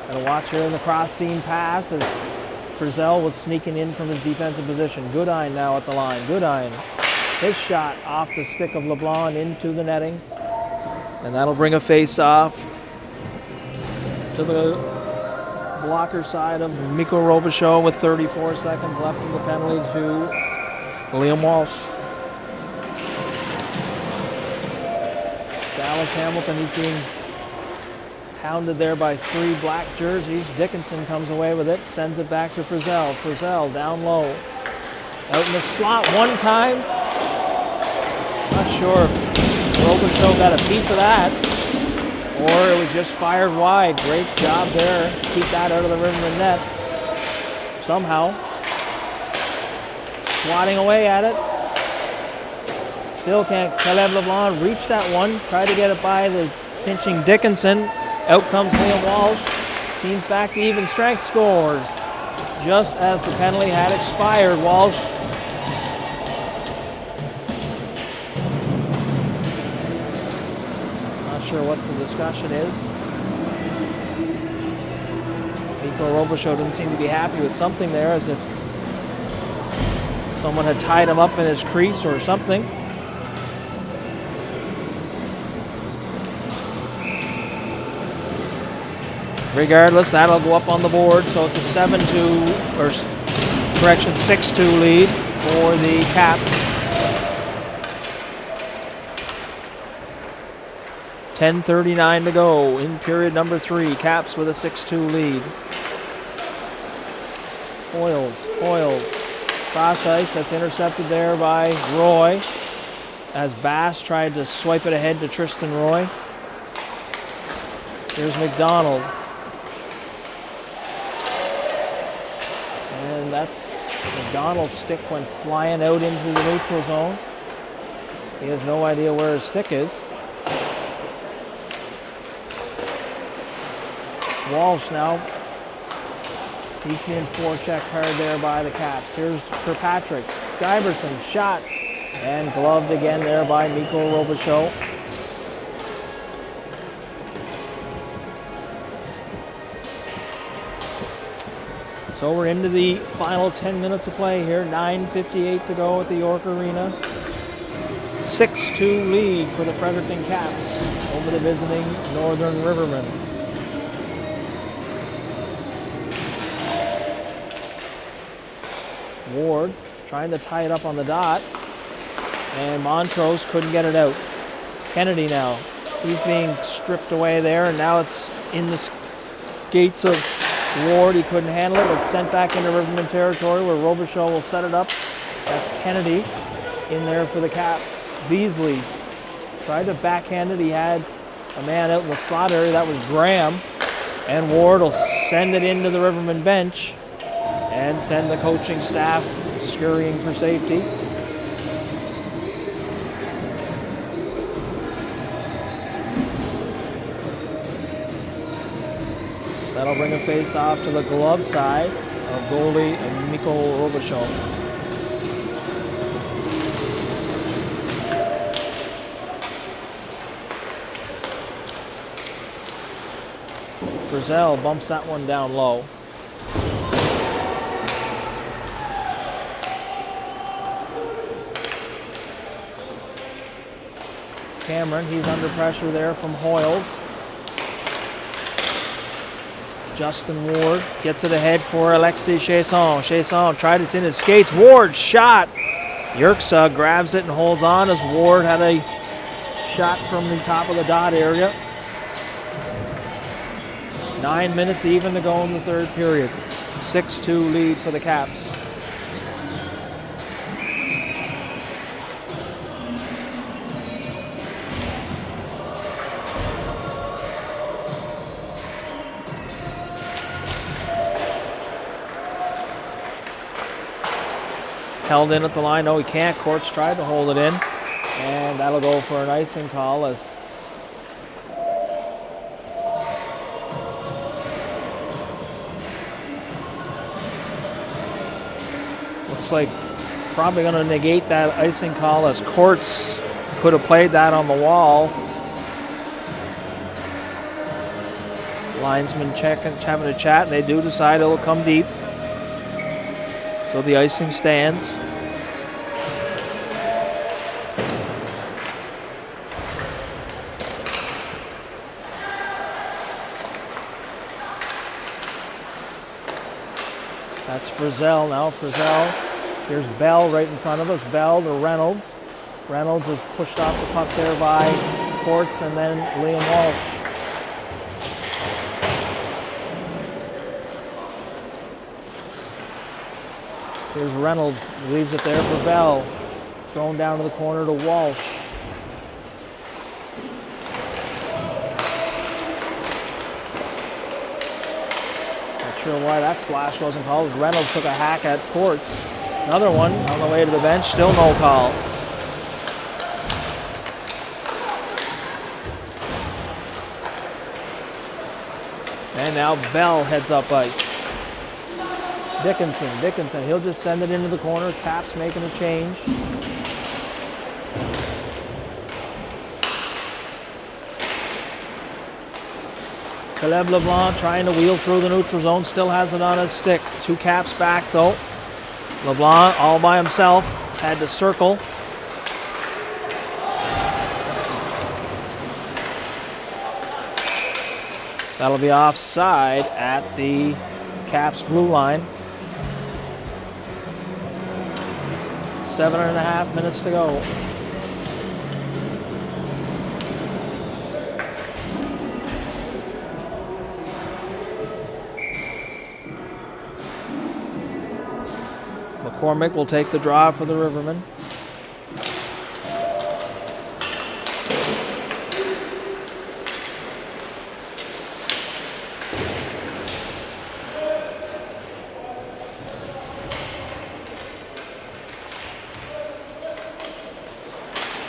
Speaker 1: And a watch here in the cross seam pass as Frizzell was sneaking in from his defensive position. Goodine now at the line. Goodine. His shot off the stick of LeBlanc into the netting. And that'll bring a face-off to the blocker side of Mikko Robichaud with 34 seconds left in the penalty to Liam Walsh. Dallas Hamilton, he's being hounded there by three black jerseys. Dickinson comes away with it, sends it back to Frizzell. Frizzell down low. Out in the slot one time. Not sure if Robichaud got a piece of that or it was just fired wide. Great job there. Keep that out of the Rivermen net. Somehow. Swatting away at it. Still can't Caleb LeBlanc reach that one. Try to get it by the pinching Dickinson. Out comes Liam Walsh. Team's back to even strength, scores. Just as the penalty had expired, Walsh. Not sure what the discussion is. Mikko Robichaud didn't seem to be happy with something there, as if someone had tied him up in his crease or something. Regardless, that'll go up on the board, so it's a 6-2 lead for the Caps. 10:39 to go in period number 3. Caps with a 6-2 lead. Hoyles. Cross ice, that's intercepted there by Roy as Bass tried to swipe it ahead to Tristan Roy. Here's McDonald. And that's McDonald's stick went flying out into the neutral zone. He has no idea where his stick is. Walsh now. He's being forechecked hard there by the Caps. Here's Kirkpatrick. Giverson shot and gloved again there by Mikko Robichaud. So we're into the final 10 minutes of play here. 9:58 to go at the York Arena. 6-2 lead for the Fredericton Caps over the visiting Northern Rivermen. Ward trying to tie it up on the dot, and Montrose couldn't get it out. Kennedy now. He's being stripped away there, and now it's in the gates of Ward. He couldn't handle it. It's sent back into Rivermen territory where Robichaud will set it up. That's Kennedy in there for the Caps. Beasley tried to backhand it. He had a man out in the slot area. That was Graham. And Ward will send it into the Rivermen bench and send the coaching staff scurrying for safety. That'll bring a face-off to the glove side of goalie Mikko Robichon. Frizzell bumps that one down low. Cameron, he's under pressure there from Hoyles. Justin Ward gets it ahead for Alexis Chasson. Chasson tried it's in his skates. Ward shot. Yerksa grabs it and holds on as Ward had a shot from the top of the dot area. 9 minutes even to go in the third period. 6-2 lead for the Caps. Held in at the line. No, he can't. Courts tried to hold it in. And that'll go for an icing call as looks like probably going to negate that icing call as Courts could have played that on the wall. Linesman having a chat, and they do decide it'll come deep. So the icing stands. That's Frizzell now. Frizzell. Here's Bell right in front of us. Bell to Reynolds. Reynolds is pushed off the puck there by Courts and then Liam Walsh. Here's Reynolds, leaves it there for Bell. Thrown down to the corner to Walsh. Not sure why that slash wasn't called. Reynolds took a hack at Courts. Another one on the way to the bench, still no call. And now Bell heads up ice. Dickinson, he'll just send it into the corner. Caps making a change. Caleb LeBlanc trying to wheel through the neutral zone, still has it on his stick. 2 Caps back though. LeBlanc all by himself, had to circle. That'll be offside at the Caps blue line. 7.5 minutes to go. McCormick will take the draw for the Rivermen.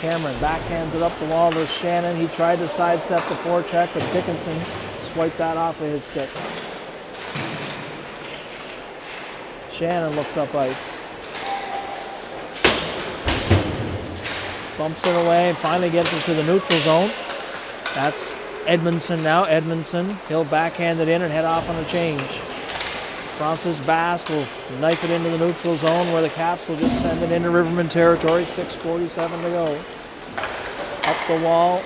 Speaker 1: Cameron backhands it up the wall to Shannon. He tried to sidestep the forecheck, but Dickinson swiped that off of his stick. Shannon looks up ice. Bumps it away and finally gets it to the neutral zone. That's Edmondson now. Edmondson, he'll backhand it in and head off on a change. Francis Bass will knife it into the neutral zone where the Caps will just send it into Rivermen territory. 6:47 to go. Up the wall.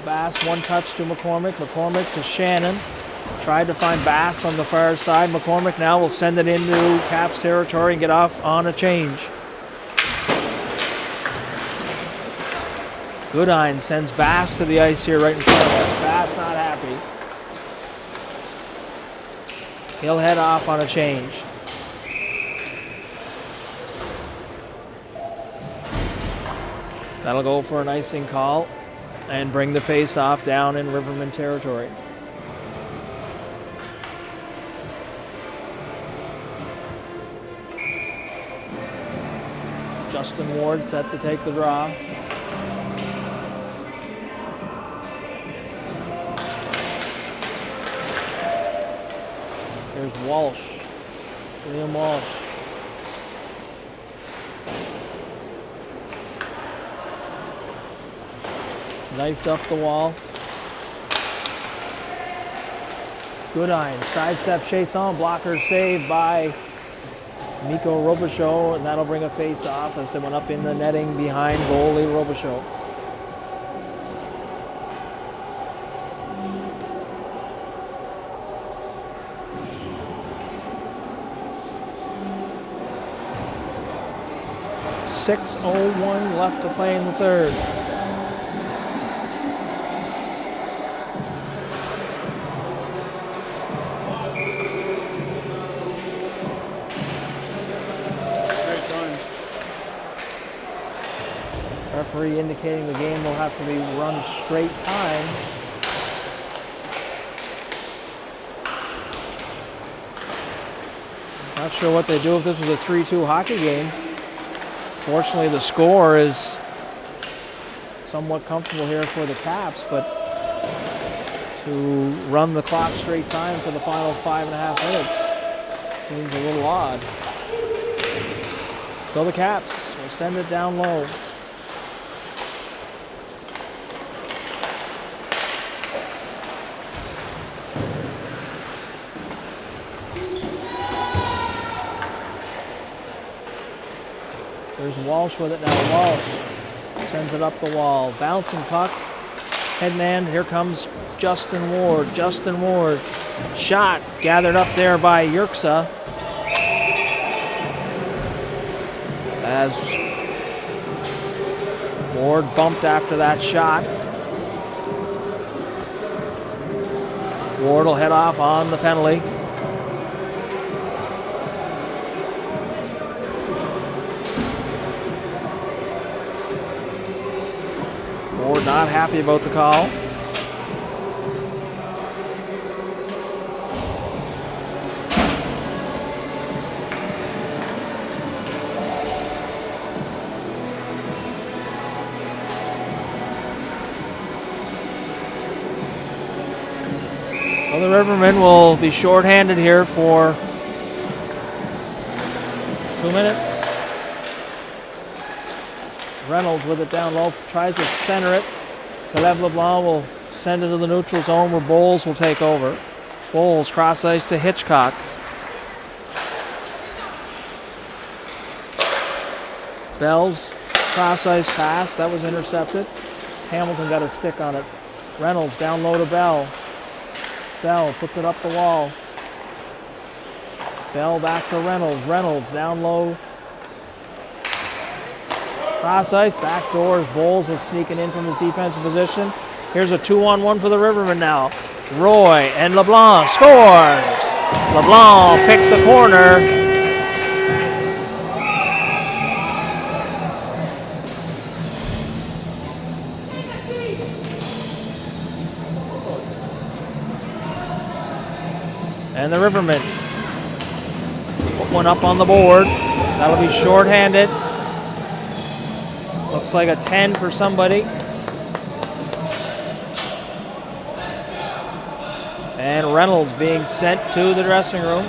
Speaker 1: Bass, one touch to McCormick. McCormick to Shannon. Tried to find Bass on the far side. McCormick now will send it into Caps territory and get off on a change. Goodine sends Bass to the ice here right in front of us. Bass not happy. He'll head off on a change. That'll go for an icing call and bring the face-off down in Rivermen territory. Justin Ward set to take the draw. There's Walsh, William Walsh. Knifed up the wall. Goodine, sidestep chase on, blocker saved by Mikko Robichaud, and that'll bring a face off as it went up in the netting behind goalie Robichaud. .6:01 left to play in the third. Referee indicating the game will have to be run straight time. Not sure what they do if this was a 3-2 hockey game. Fortunately, the score is somewhat comfortable here for the Caps, but to run the clock straight time for the final 5.5 minutes seems a little odd. So the Caps will send it down low. There's Walsh with it now. Walsh sends it up the wall. Bouncing puck. Headman. Here comes Justin Ward. Justin Ward. Shot gathered up there by Yerksa. As Ward bumped after that shot. Ward will head off on the penalty. Ward not happy about the call. Well, the Rivermen will be shorthanded here for 2 minutes. Reynolds with it down low, tries to center it. Caleb LeBlanc will send it to the neutral zone where Bowles will take over. Bowles cross ice to Hitchcock. Bell's cross ice pass, that was intercepted. Hamilton got a stick on it. Reynolds down low to Bell. Bell puts it up the wall. Bell back to Reynolds. Reynolds down low. Cross ice, back doors. Bowles was sneaking in from his defensive position. Here's a 2-on-1 for the Rivermen now. Roy and LeBlanc scores. LeBlanc picked the corner. And the Rivermen put one up on the board. That'll be shorthanded. Looks like a 10 for somebody. And Reynolds being sent to the dressing room.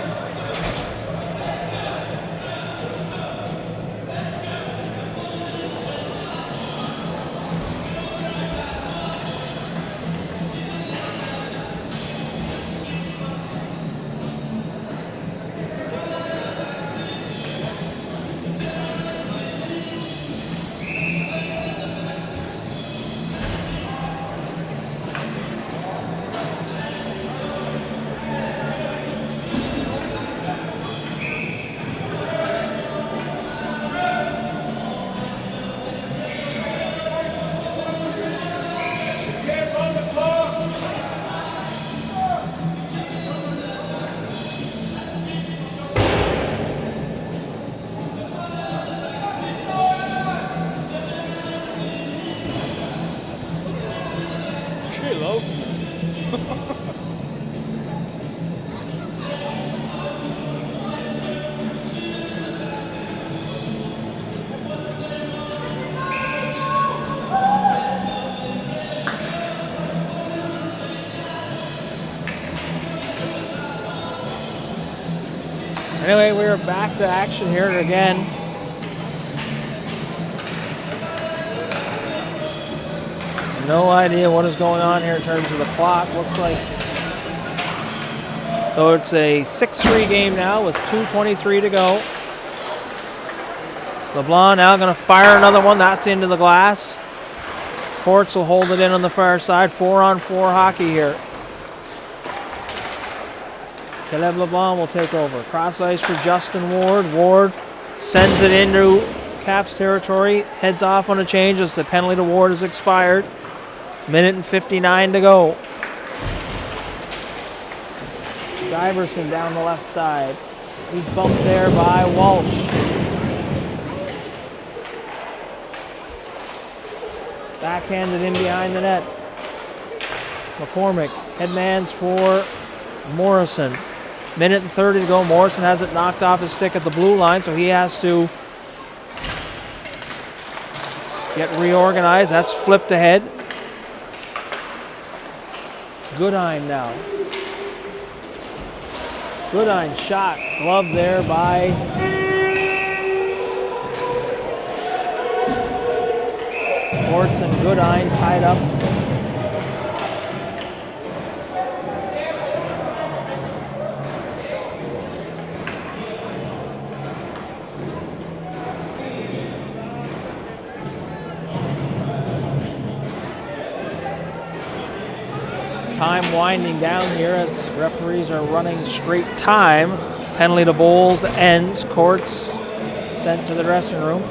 Speaker 1: Anyway, we're back to action here again. No idea what is going on here in terms of the clock. Looks like. So it's a 6-3 game now with 2:23 to go. LeBlanc now going to fire another one. That's into the glass. Courts will hold it in on the far side. 4-on-4 hockey here. Caleb LeBlanc will take over. Cross ice for Justin Ward. Ward sends it into Caps territory. Heads off on a change as the penalty to Ward has expired. Minute and 59 to go. Diverson down the left side. He's bumped there by Walsh. Backhanded in behind the net. McCormick, headmans for Morrison. Minute and 30 to go. Morrison has it knocked off his stick at the blue line, so he has to get reorganized. That's flipped ahead. Goodine now. Goodine shot. Glove there by Courts and Goodine tied up. Time winding down here as referees are running straight time. Penalty to Bowles ends. Courts sent to the dressing room.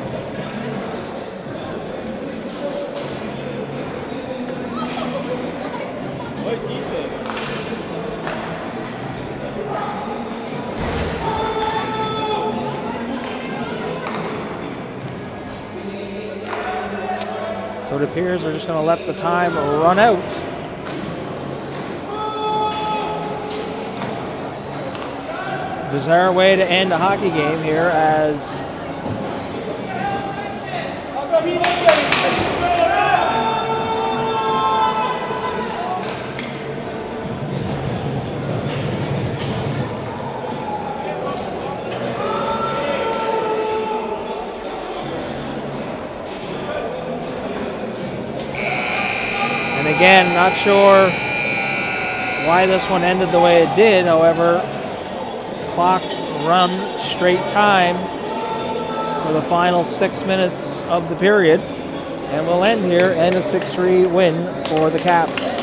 Speaker 1: So it appears they're just going to let the time run out. Bizarre way to end a hockey game here as and again, not sure why this one ended the way it did, however, clock run straight time for the final 6 minutes of the period, and we'll end here in a 6-3 win for the Caps.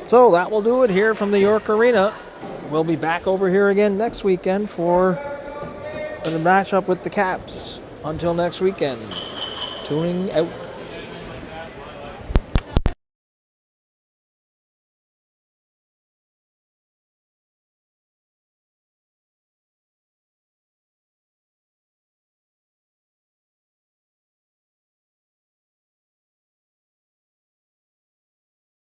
Speaker 1: So that will do it here from the York Arena. We'll be back over here again next weekend for the matchup with the Caps. Until next weekend, tuning out.